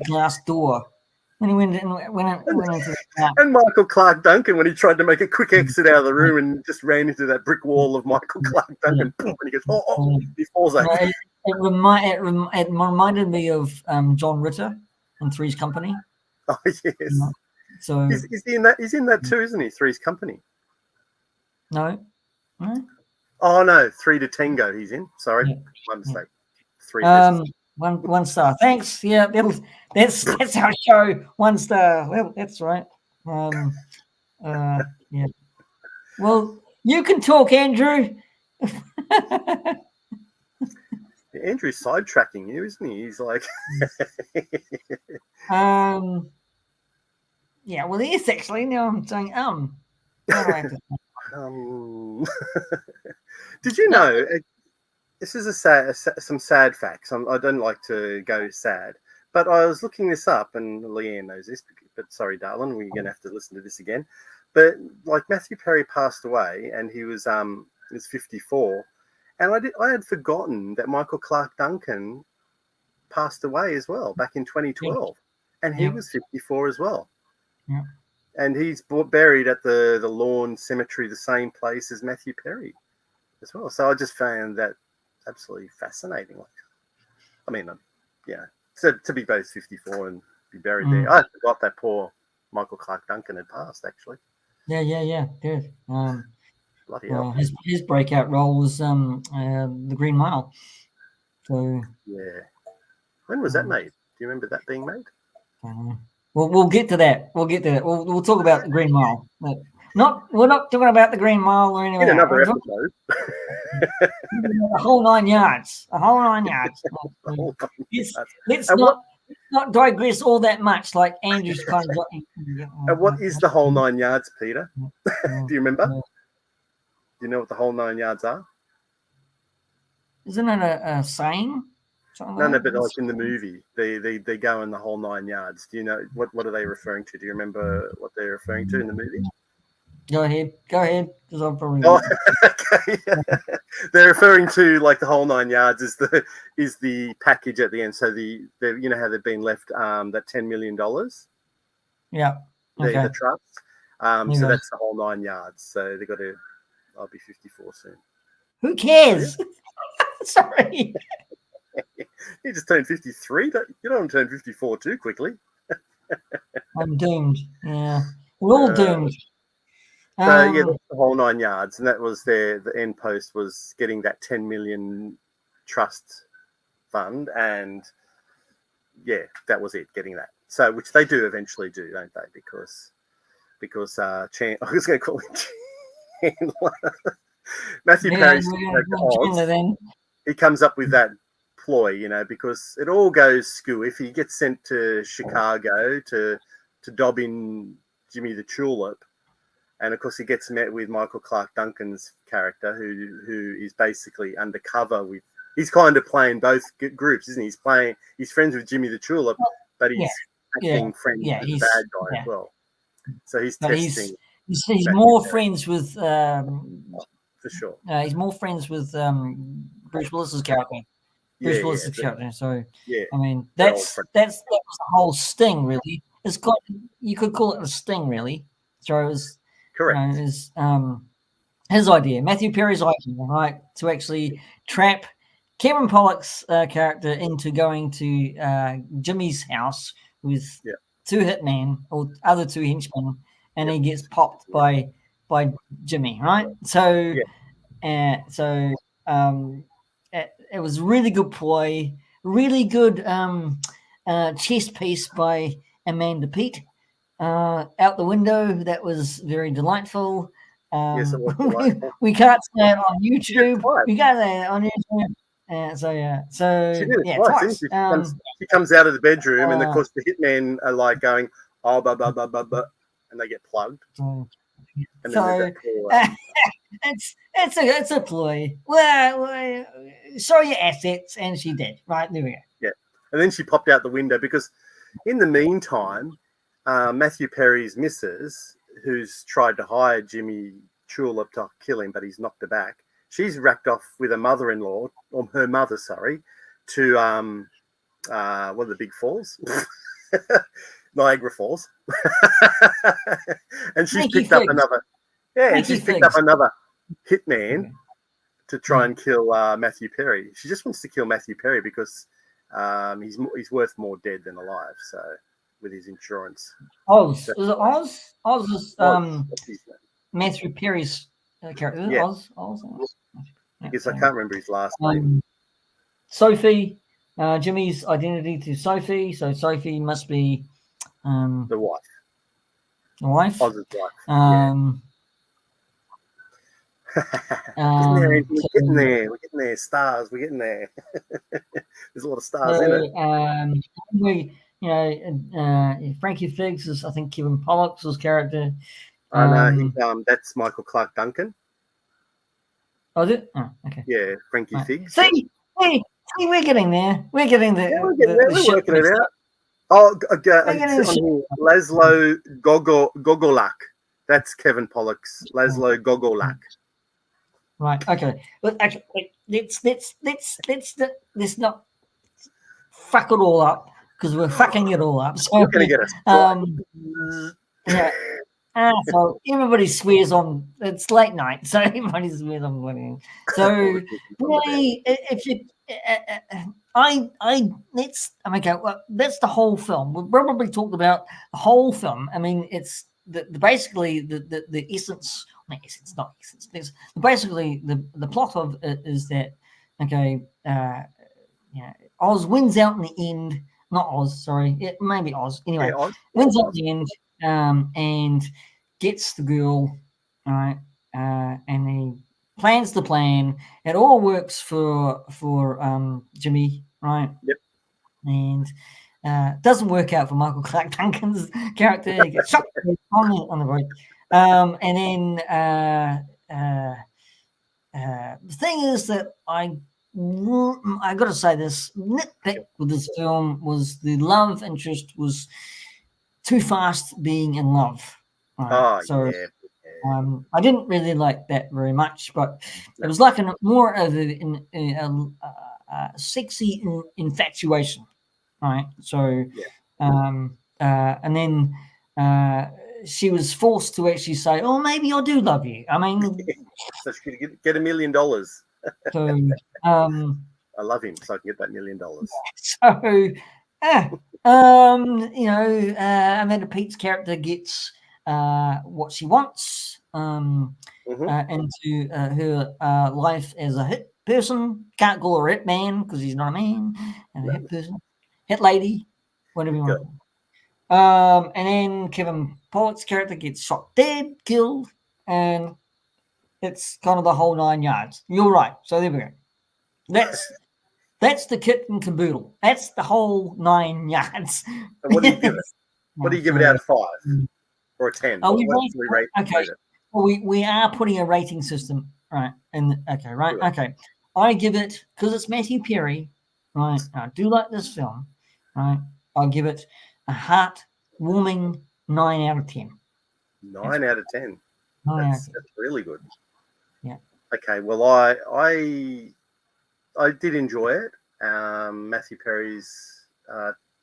glass door, when he went into that, and Michael Clark Duncan, when he tried to make a quick exit out of the room and just ran into that brick wall of Michael Clark Duncan, and he goes, he falls over. It reminded me of John Ritter in Three's Company. Oh yes. So he's in that. He's in that too, isn't he? Three's Company. No. Oh no, 3 to Tango. He's in. Sorry, my mistake. 3. One star. Thanks. Yeah, that's our show. 1 star. Well, that's right. Yeah. Well, you can talk, Andrew. Andrew's sidetracking you, isn't he? He's like, yeah. Well, he is actually. Now I'm saying Did you know? This is some sad facts. I don't like to go sad, but I was looking this up, and Leanne knows this. But sorry, darling, we're gonna have to listen to this again. But like Matthew Perry passed away, and he was 54, and I had forgotten that Michael Clark Duncan passed away as well back in 2012, and he was 54 as well. Yeah. And he's buried at the Lawn Cemetery, the same place as Matthew Perry as well. So I just found that absolutely fascinating. I mean, so to be both 54 and be buried there. I forgot that poor Michael Clark Duncan had passed, actually. Yeah. Good. Bloody hell. His breakout role was the Green Mile. So yeah. When was that made? Do you remember that being made? We'll get to that. We'll talk about the Green Mile. We're not talking about the Green Mile or anything. In another episode. The whole 9 yards. The whole 9 yards. Let's not digress all that much, like Andrew's kind of got. And what is the whole 9 yards, Peter? Do you remember? Do you know what the whole 9 yards are? Isn't it a saying? No, but like in the movie, they go in the whole 9 yards. Do you know what are they referring to? Do you remember what they're referring to in the movie? Go ahead, because I'm probably. Okay. They're referring to like the whole 9 yards is the package at the end. So the you know how they've been left that $10 million, Yeah. Okay. the trust. So that's the whole 9 yards. So they got to. I'll be 54 soon. Who cares? Oh, yeah. Sorry. You just turned 53. You don't want to turn 54 too quickly. I'm doomed. Yeah, we're all doomed. So yeah, that's the whole 9 yards, and that was the end post was getting that 10 million trust fund, and yeah, that was it, getting that. So which they do eventually do, don't they? Because I was going to call him Chandler. Matthew Perry's he comes up with that ploy, you know, because it all goes skew. If he gets sent to Chicago to dob in Jimmy the Tulip, and of course he gets met with Michael Clark Duncan's character, who is basically undercover with. He's kind of playing both groups, isn't he? He's friends with Jimmy the Tulip, but he's acting friends with the bad guy as well. So he's testing. He's more friends with. For sure. He's more friends with Bruce Willis's character. Bruce Willis's character. So I mean, that was the whole sting, really. It's got, you could call it a sting, really. So it was correct. It was his idea, Matthew Perry's idea, right, to actually trap Kevin Pollak's character into going to Jimmy's house with two hitmen or other two henchmen, and he gets popped by Jimmy, right? So, it was really good ploy, really good chess piece by Amanda Peet. Out the window, that was very delightful. Yes, it was delightful. We can't say it on YouTube. We got that on YouTube. So she did it twice. She comes out of the bedroom, and of course the hitmen are like going, "Oh, blah blah blah blah blah," and they get plugged. And then it's a ploy. Well, show your assets, and she did. Right, there we go. Yeah, and then she popped out the window because, in the meantime, Matthew Perry's missus, who's tried to hire Jimmy Tulip to kill him, but he's knocked her back. She's racked off with her mother-in-law, or her mother, sorry, to one of the big falls, Niagara Falls, and she's picked up another. Yeah, and she's picked up another hitman to try and kill Matthew Perry. She just wants to kill Matthew Perry because he's worth more dead than alive. So with his insurance. Oz. Was it Oz? Oz was Matthew Perry's character. Yeah. Oz. Because I can't remember his last name. Sophie, Jimmy's identity to Sophie. So Sophie must be the wife. The wife. Oz's wife. We're getting there. Stars. We're getting there. There's a lot of stars in it. Frankie Figgs is, I think, Kevin Pollak's character. That's Michael Clark Duncan. Oh, is it? Oh, okay. Yeah, Frankie Figgs. See, we're getting there. We're getting there. Yeah, we're working it out. Oh, Laszlo Gogolak. That's Kevin Pollak's Laszlo Gogolak. Right. Okay. But actually, let's not fuck it all up because we're fucking it all up. So we're gonna get us. Yeah. So everybody swears on. It's late night, so everybody swears on winning. So really, if you, well, that's the whole film. We've probably talked about the whole film. I mean, it's basically the essence. It's not essence. Basically, the plot of it is that Oz wins out in the end. Not Oz, sorry. Maybe Oz. Anyway, Oz wins out in the end. And gets the girl, right? And he plans the plan. It all works for Jimmy, right? Yep. And doesn't work out for Michael Clark Duncan's character. He gets shot on the road. And then the thing is that I got to say this nitpick with this film was the love interest was too fast being in love. Right? I didn't really like that very much, but No. it was like more of a sexy infatuation, right? So, and then she was forced to actually say, "Oh, maybe I do love you." I mean, So she could get $1 million. so I love him, so I can get that $1 million. so, Amanda Pete's character gets what she wants into her life as a hit person. Can't call her a hit man because he's not a man, and a hit person, hit lady, whatever you want. And then Kevin Pollock's character gets shot dead, killed, and it's kind of the whole 9 yards. You're right. So there we go. That's the kit and caboodle. That's the whole 9 yards. And what do you give it? What do you give it out of 5 or a 10? Are What we do we rate it? Well, we are putting a rating system, right? Okay. I give it, because it's Matthew Perry, right? I do like this film, right? I'll give it a heart-warming 9 out of 10. 9 out of 10. That's really good. Yeah. Okay. Well, I did enjoy it. Matthew Perry's,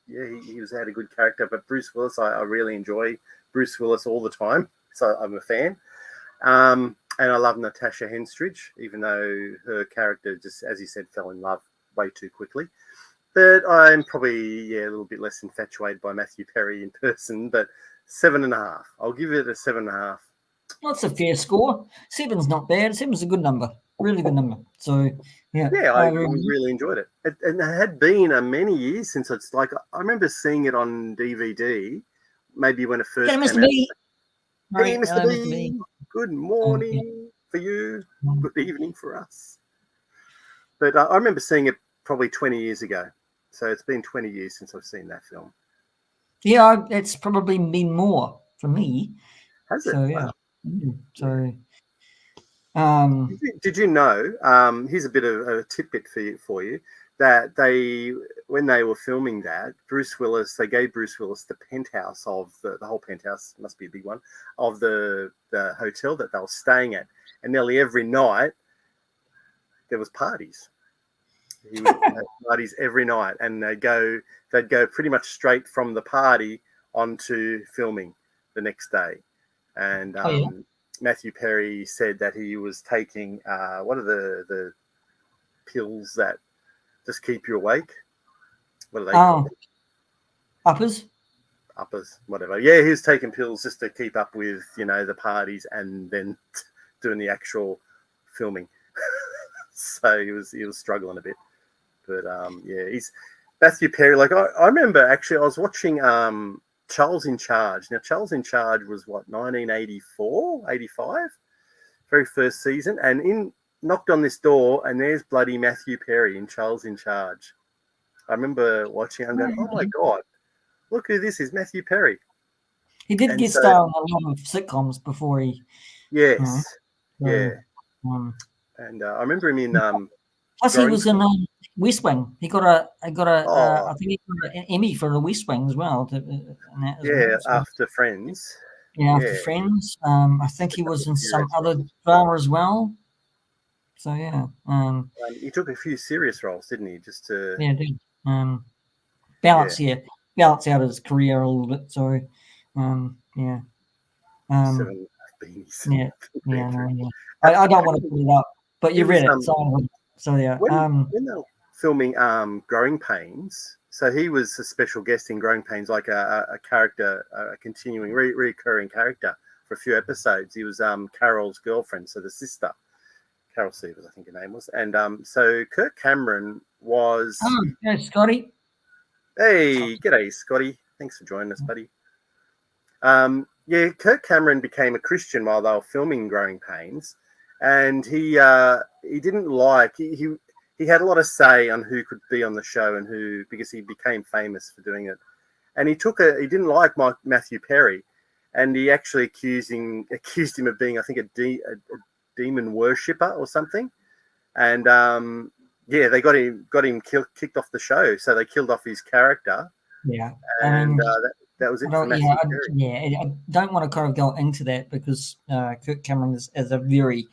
he had a good character, but Bruce Willis, I really enjoy Bruce Willis all the time, so I'm a fan. And I love Natasha Henstridge, even though her character just, as you said, fell in love way too quickly. But I'm probably a little bit less infatuated by Matthew Perry in person. But 7.5. I'll give it a 7.5. Well, that's a fair score. 7's not bad. 7's a good number, really good number. So yeah, I really enjoyed it. And it had been many years since it's like I remember seeing it on DVD, maybe when it first came Mr. out. B. Hey, Mr. B. Good morning for you. Good evening for us. But I remember seeing it probably 20 years ago. So it's been 20 years since I've seen that film. Yeah, it's probably been more for me. Has it? So yeah. Wow. So. Did you know? Here's a bit of a tidbit for you that when they were filming that, they gave Bruce Willis the penthouse of the whole penthouse, must be a big one, of the hotel that they were staying at, and nearly every night there was parties. He would have parties every night, and they'd go pretty much straight from the party onto filming the next day, and. Matthew Perry said that he was taking what are the pills that just keep you awake? What are they called? Uppers, whatever. Yeah, he was taking pills just to keep up with the parties and then doing the actual filming. So he was struggling a bit, but he's Matthew Perry. Like I remember actually, I was watching Charles in Charge. Now, Charles in Charge was what, 1984, 85? Very first season. And knocked on this door, and there's bloody Matthew Perry in Charles in Charge. I remember watching and going, oh my God, look who this is, Matthew Perry. He did get started on a lot of sitcoms before he... Yes. And I remember him in... Plus, he was in West Wing. He got a I think he got an Emmy for the West Wing as well. After Friends. Yeah, after Friends. I think he was in some other drama as well. So yeah. He took a few serious roles, didn't he? Just to did. Balance out his career a little bit. So yeah. 7 beanies. I don't want to put it up, but you read it. So yeah. When they were filming Growing Pains, so he was a special guest in Growing Pains, like a character, a continuing, recurring character for a few episodes. He was Carol's girlfriend, so the sister, Carol Sievers, I think her name was. And so Kirk Cameron was... Oh, yeah, Scotty. Hey, g'day, Scotty. Thanks for joining us, buddy. Kirk Cameron became a Christian while they were filming Growing Pains. And he didn't like he had a lot of say on who could be on the show and who, because he became famous for doing it. And he didn't like Matthew Perry, and he actually accused him of being, I think, a demon worshipper or something. And they got him kicked off the show. So they killed off his character. Yeah, and That was it for Matthew Perry. I don't want to kind of go into that because Kirk Cameron is a very,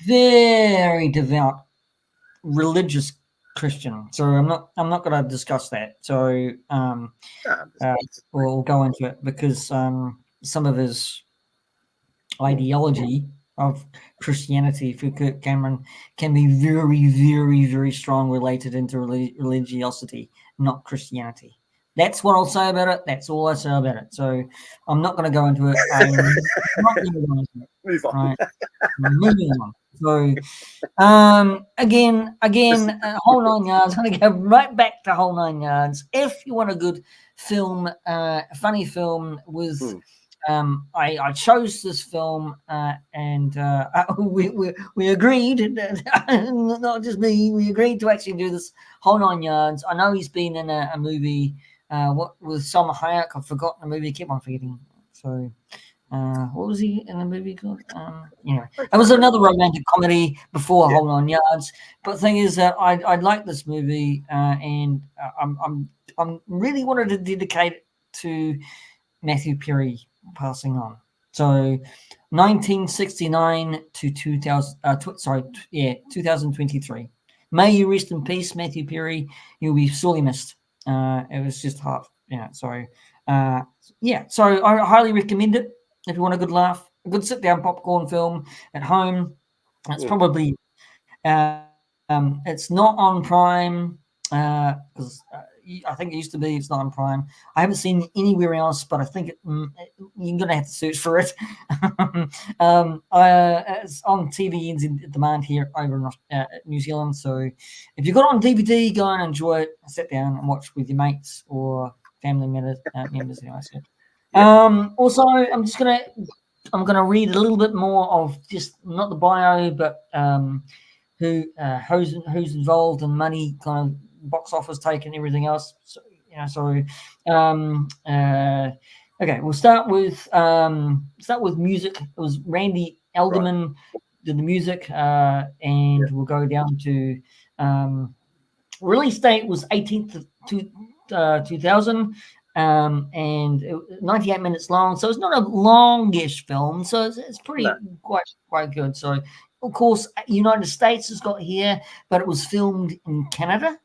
very devout religious Christian. So I'm not going to discuss that. So we'll go into it because some of his ideology of Christianity for Kirk Cameron can be very, very, very strong related into religiosity, not Christianity. That's what I'll say about it. That's all I say about it. So I'm not going to go into it. I'm not going to go into it. Move on. Right? Moving on. So again, Whole Nine Yards. I'm going to go right back to Whole Nine Yards. If you want a good film, funny film with I chose this film and we agreed, not just me, we agreed to actually do this Whole Nine Yards. I know he's been in a movie what with Salma Hayek. I've forgotten the movie. I keep on forgetting. So what was he in the movie called? It was another romantic comedy before Whole Nine Yards. But the thing is that I like this movie and I'm really wanted to dedicate it to Matthew Perry passing on. So 1969 to 2023. May you rest in peace, Matthew Perry. You'll be sorely missed. It was just hard. So I highly recommend it if you want a good laugh, a good sit-down popcorn film at home. It's probably it's not on Prime because I think it used to be. It's not on Prime. I haven't seen it anywhere else, but I think you're going to have to search for it. It's on TV in demand here over in New Zealand. So if you've got it on DVD, go and enjoy it. Sit down and watch with your mates or family members. Also, I'm gonna read a little bit more of just not the bio, but who's involved in money, kind of box office take and everything else. So, okay, we'll start with music. It was Randy Elderman did the music, and we'll go down to release date was 18th of 2000. And 98 minutes long, so it's not a longish film, so it's pretty quite good. So of course United States has got here, but it was filmed in Canada,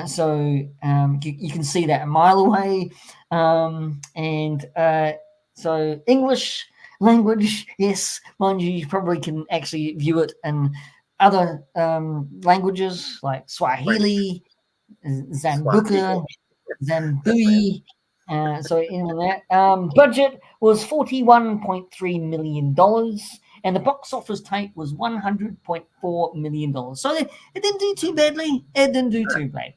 so you can see that a mile away, and so English language, yes, mind you probably can actually view it in other languages like Swahili, Zambuca, Zambui. So in that budget was $41.3 million, and the box office take was $100.4 million. So it didn't do too badly. It didn't do too bad.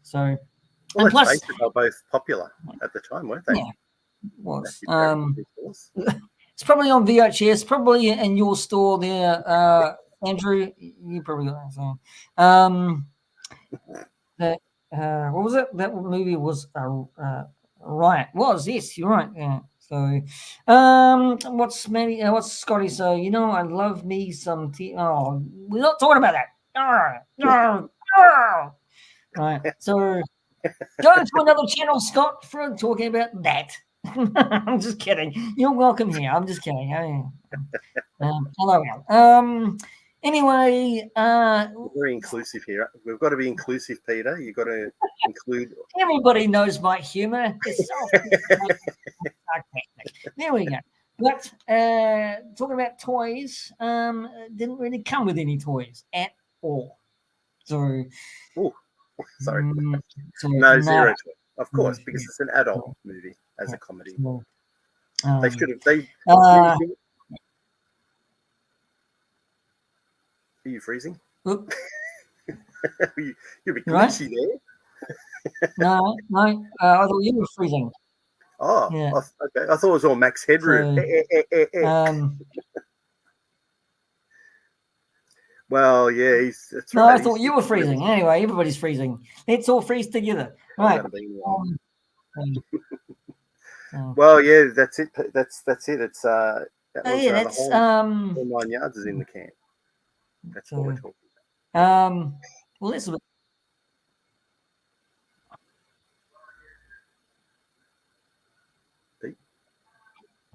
So, and plus, they were both popular at the time, weren't they? Yeah, it was. It's probably on VHS, probably in your store there, Andrew. You probably got that. So, what was it? That movie was Riot. Was yes, you're right. Yeah. So, what's Scotty? So I love me some tea. Oh, we're not talking about that. Right. So, go to another channel, Scott, for talking about that. I'm just kidding. You're welcome here. I'm just kidding. Hello. Anyway, we're very inclusive here. We've got to be inclusive, Peter. You've got to include. Everybody knows my humor. It's there we go. But talking about toys, didn't really come with any toys at all. So, sorry. So zero toys, of course, because it's an adult movie as a comedy. They should have. Are you freezing? You're a bit glitchy there. No. I thought you were freezing. Oh, yeah. Okay. I thought it was all Max Headroom. Well, yeah, that's right. No, I thought you were freezing. Anyway, everybody's freezing. Let's all freeze together. Right. Well, yeah, that's it. That's it. It's that's the whole 9 yards is in the camp. That's what we're talking about. Well, let's.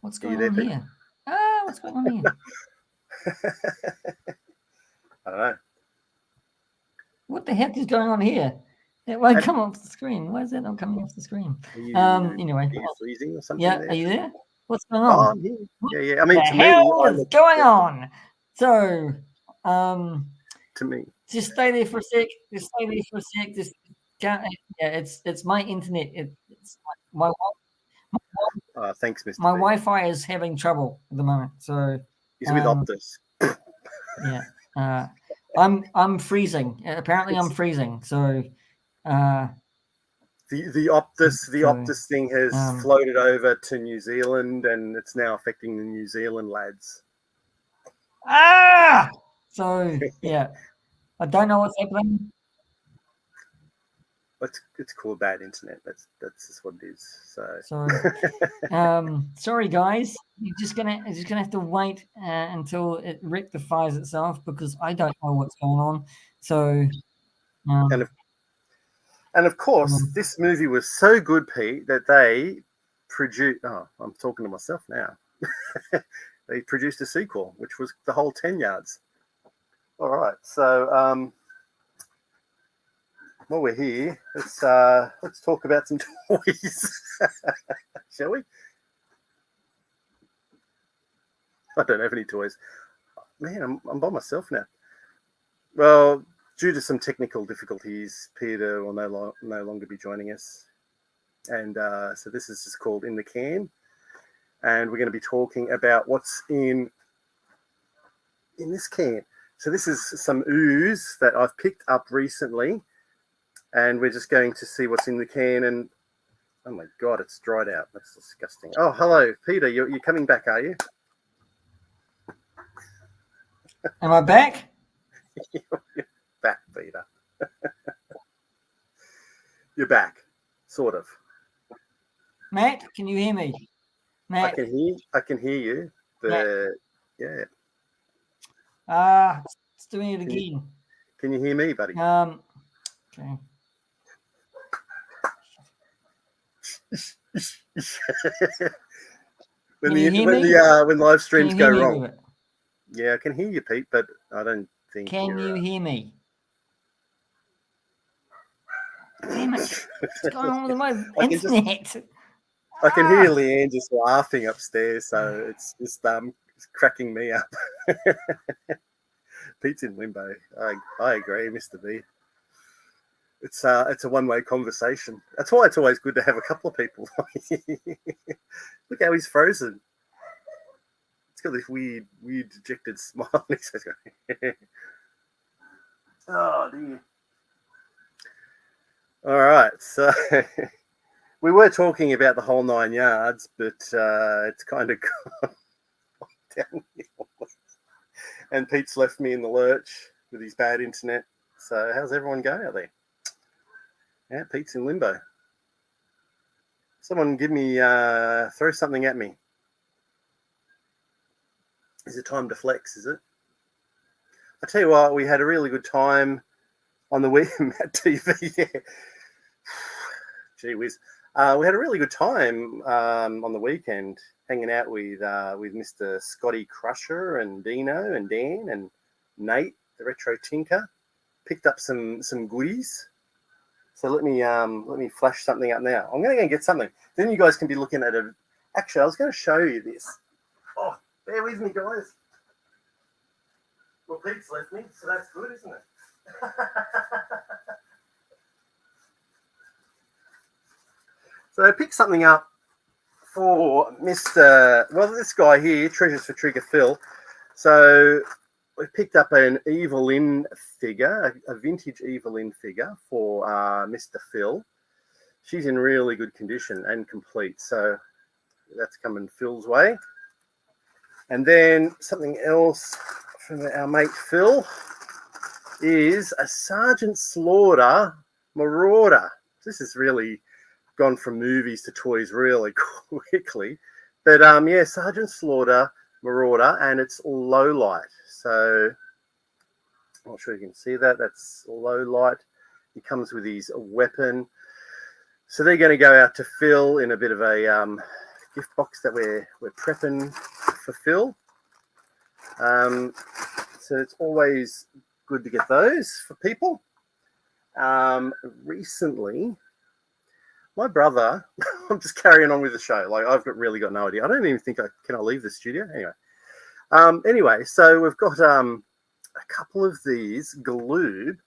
What's Are you going there, on Pete? here? What's going on here? I don't know. What the heck is going on here? It won't come off the screen. Why is that not coming off the screen? Anyway. Are you freezing or something Yeah, there? are you there? What's going Oh, on? I'm here. What Yeah. I mean, the to me, hell I is look going perfect. on? So, To me, just stay there for a sec. Just stay there for a sec. Just can't. Yeah, it's my internet. It's my thanks, Mr. my B. Wi-Fi is having trouble at the moment. So, He's with Optus. yeah, I'm freezing. Apparently, I'm freezing. So, The Optus thing has floated over to New Zealand, and it's now affecting the New Zealand lads. So yeah, I don't know what's happening. It's called bad internet. That's just what it is. So sorry guys, you're just gonna have to wait until it rectifies itself, because I don't know what's going on. So and of course, this movie was so good, Pete, that they produced. Oh, I'm talking to myself now. They produced a sequel, which was the whole 10 yards. All right, so while we're here, let's talk about some toys, shall we? I don't have any toys. Man, I'm by myself now. Well, due to some technical difficulties, Peter will no longer be joining us. And so this is just called In the Can. And we're going to be talking about what's in this can. So this is some ooze that I've picked up recently. And we're just going to see what's in the can. And oh my God, it's dried out. That's disgusting. Oh, hello, Peter. You're coming back, are you? Am I back? You're back, Peter. You're back, sort of. Matt, can you hear me? Matt, I can hear you. Yeah. It's doing it again. Can you hear me, buddy? Okay. when live streams go wrong. David? Yeah, I can hear you, Pete, but I don't think. Can you hear me? Damn it! What's going on with my internet? I can hear Leanne just laughing upstairs, so it's just it's cracking me up. Pete's in limbo. I agree, Mr. B. It's a one-way conversation. That's why it's always good to have a couple of people. Look how he's frozen. It's got this weird dejected smile on his face. Oh dear. All right, so we were talking about the whole 9 yards, but it's kind of gone downhill. And Pete's left me in the lurch with his bad internet. So how's everyone going out there? Yeah, Pete's in limbo. Someone give me, throw something at me. Is it time to flex, is it? I tell you what, we had a really good time on the weekend at TV. Yeah. Gee whiz. We had a really good time on the weekend hanging out with Mr. Scotty Crusher and Dino and Dan and Nate, the Retro Tinker. Picked up some goodies. So let me flash something up now. I'm going to go and get something. Then you guys can be looking at it. Actually, I was going to show you this. Oh, bear with me, guys. Well, Pete's left me, so that's good, isn't it? So I picked something up for this guy here, Treasures for Trigger Phil. So we picked up an Evelyn figure, a vintage Evelyn figure for Mr. Phil. She's in really good condition and complete. So that's coming Phil's way. And then something else from our mate Phil is a Sergeant Slaughter Marauder. This has really gone from movies to toys really quickly. But yeah, Sergeant Slaughter Marauder, and it's low light. So I'm not sure you can see that. That's low light. He comes with his weapon. So they're going to go out to Phil in a bit of a gift box that we're prepping for Phil. So it's always good to get those for people. Recently, my brother, I'm just carrying on with the show. Like, I've really got no idea. I don't even think can I leave the studio? Anyway, so we've got a couple of these glued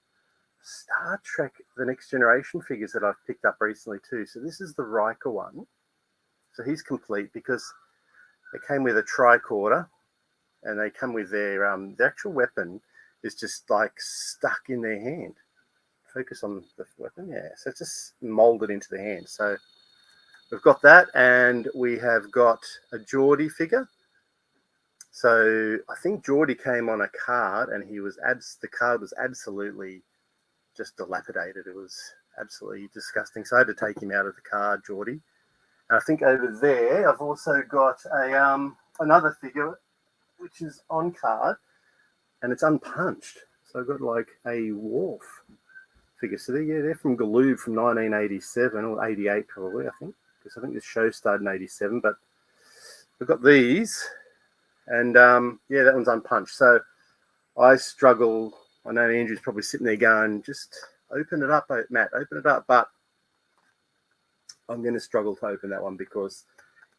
Star Trek The Next Generation figures that I've picked up recently too. So this is the Riker one. So he's complete because they came with a tricorder and they come with their actual weapon is just like stuck in their hand. Focus on the weapon, yeah. So it's just molded into the hand. So we've got that, and we have got a Geordie figure. So I think Geordie came on a card, and the card was absolutely just dilapidated. It was absolutely disgusting. So I had to take him out of the card, Geordie. And I think over there I've also got another figure which is on card, and it's unpunched. So I've got like a Worf figure. So they're from Galoob from 1987 or 88 probably, I think, because I think this show started in 87. But we've got these, and yeah, that one's unpunched. So I struggle. I know Andrew's probably sitting there going, just open it up, Matt, open it up. But I'm going to struggle to open that one because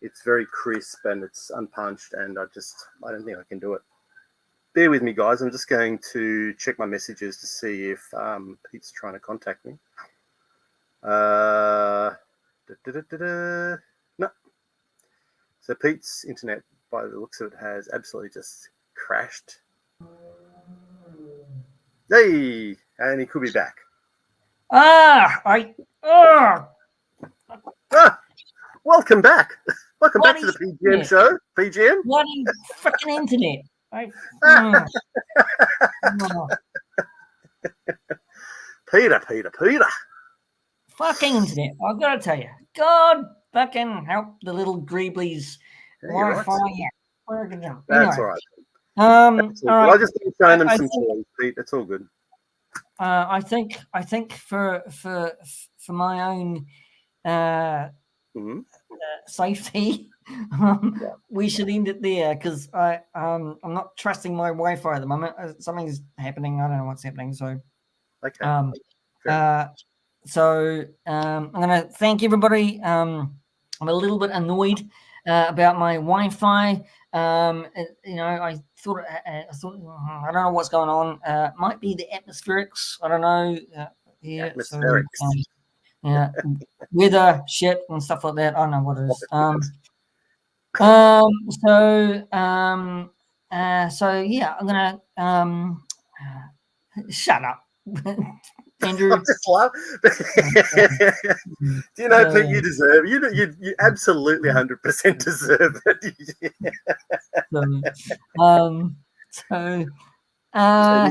it's very crisp and it's unpunched, and I don't think I can do it. Bear with me, guys. I'm just going to check my messages to see if Pete's trying to contact me. No. So Pete's internet, by the looks of it, has absolutely just crashed. Hey, and he could be back. Welcome back. Welcome back to the P.G.M show. P.G.M. Bloody freaking internet. Peter. Fucking internet. I've got to tell you. God fucking help the little greeblies. Wi-Fi. Yeah. That's all right. All right. I just been showing them some toys, Pete. That's all good. I think for my own safety, we should end it there because I'm not trusting my Wi-Fi at the moment. Something's happening. I don't know what's happening. So okay. So I'm going to thank everybody. I'm a little bit annoyed about my Wi-Fi. I thought I don't know what's going on. Might be the atmospherics. I don't know. Atmospherics. So, weather shit and stuff like that. I don't know what it is. So yeah, I'm gonna shut up. Andrew. I just love. Do you know, Pete? You deserve. You absolutely 100% deserve it.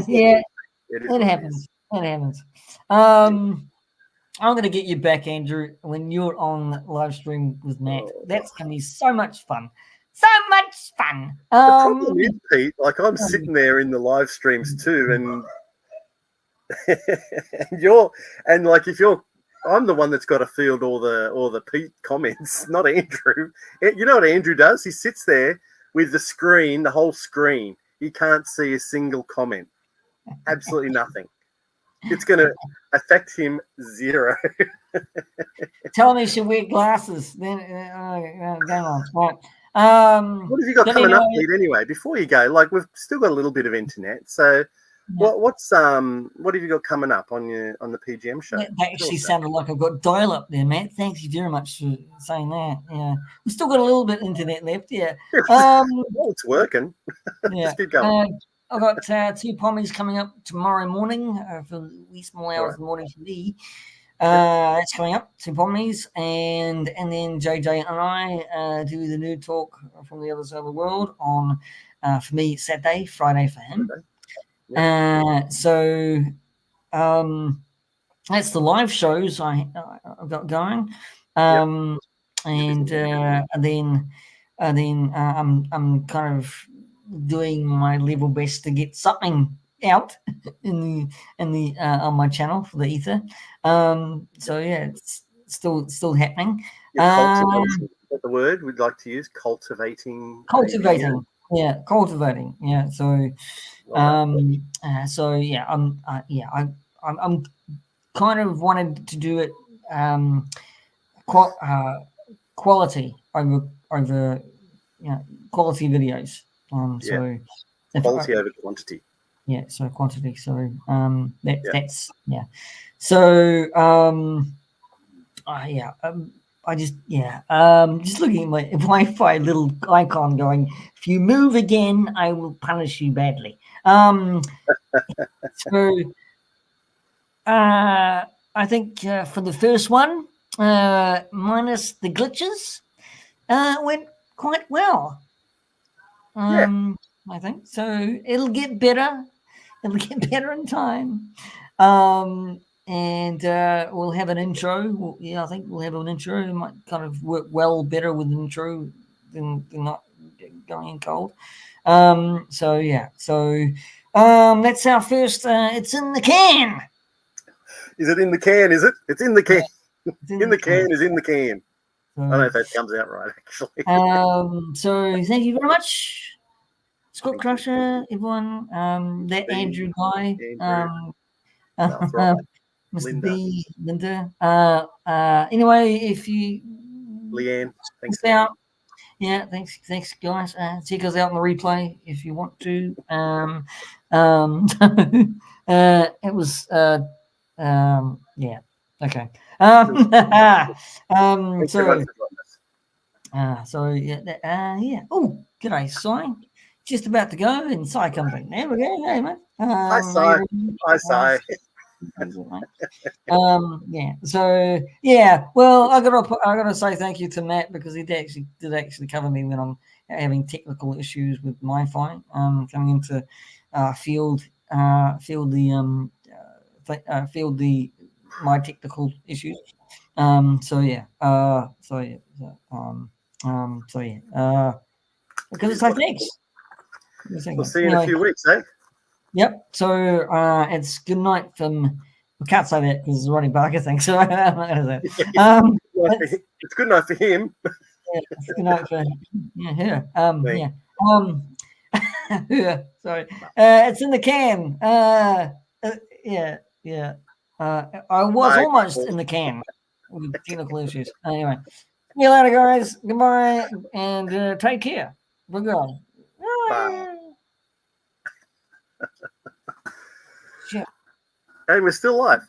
Yeah, it happens. It happens. I'm going to get you back, Andrew, when you're on live stream with Matt. That's going to be so much fun. So much fun. The problem is, Pete, like I'm sitting there in the live streams too, and I'm the one that's got to field all the Pete comments, not Andrew. You know what Andrew does? He sits there with the whole screen. He can't see a single comment. Absolutely nothing. It's going to affect him zero. Tell me, should wear glasses. Then go on. Right. What have you got coming up, Pete? Anyway, before you go, like we've still got a little bit of internet, so. Yeah. What have you got coming up on the P.G.M show? That actually sounded like I've got dial up there, Matt. Thank you very much for saying that. Yeah, we've still got a little bit of internet left. Yeah, well, it's working. Yeah, just keep going. I've got 2 pommies coming up tomorrow morning for at least more hours in the morning for me. That's coming up, 2 pommies, and then JJ and I do the Nude Talk from the other side of the world on for me Saturday, Friday for him. So that's the live shows I've got going, and then I'm kind of doing my level best to get something out in the on my channel for the ether. So yeah, it's still happening. that the word we'd like to use? Cultivating. Cultivating. Yeah, cultivating. Yeah. So, so yeah, I'm kind of wanted to do it quality over quality videos. So quality over quantity. Yeah, so quantity. So that's yeah. So I just looking at my Wi-Fi little icon going, if you move again, I will punish you badly. So I think for the first one, minus the glitches, went quite well. I think so. It'll get better. It'll get better in time. And we'll have an intro. I think we'll have an intro. It might kind of work better with an intro than not going in cold. So yeah. So that's our first. It's in the can. Is it in the can? Is it? It's in the can. Yeah, in the can is in the can. So, I don't know if that comes out right, actually. So thank you very much, Scott Crusher, everyone. That Andrew guy. Mr. B, Linda. Anyway, if you Leanne, thanks out. Yeah, thanks guys. Check us out on the replay if you want to. It was yeah. Okay. So yeah. Oh, g'day, Si. Just about to go, and Si comes in. There we go. Hey, mate. Hi, Si. Hi, Si. Yeah. So yeah. Well, I gotta say thank you to Matt, because he did actually cover me when I'm having technical issues with Wi-Fi. Coming into field my technical issues. So yeah. Because it's like thanks. We'll see you in a few weeks, eh? Yep. So it's good night from. We can't say that because it's a Ronnie Barker thing. So I don't know how to say it. It's good night for him. Yeah, it's good night for her. Yeah. Sorry. It's in the can. Yeah. I was almost in the can with technical issues. Anyway, see you later, guys. Goodbye, and take care. Bye. Bye. Shit. Hey, we're still live.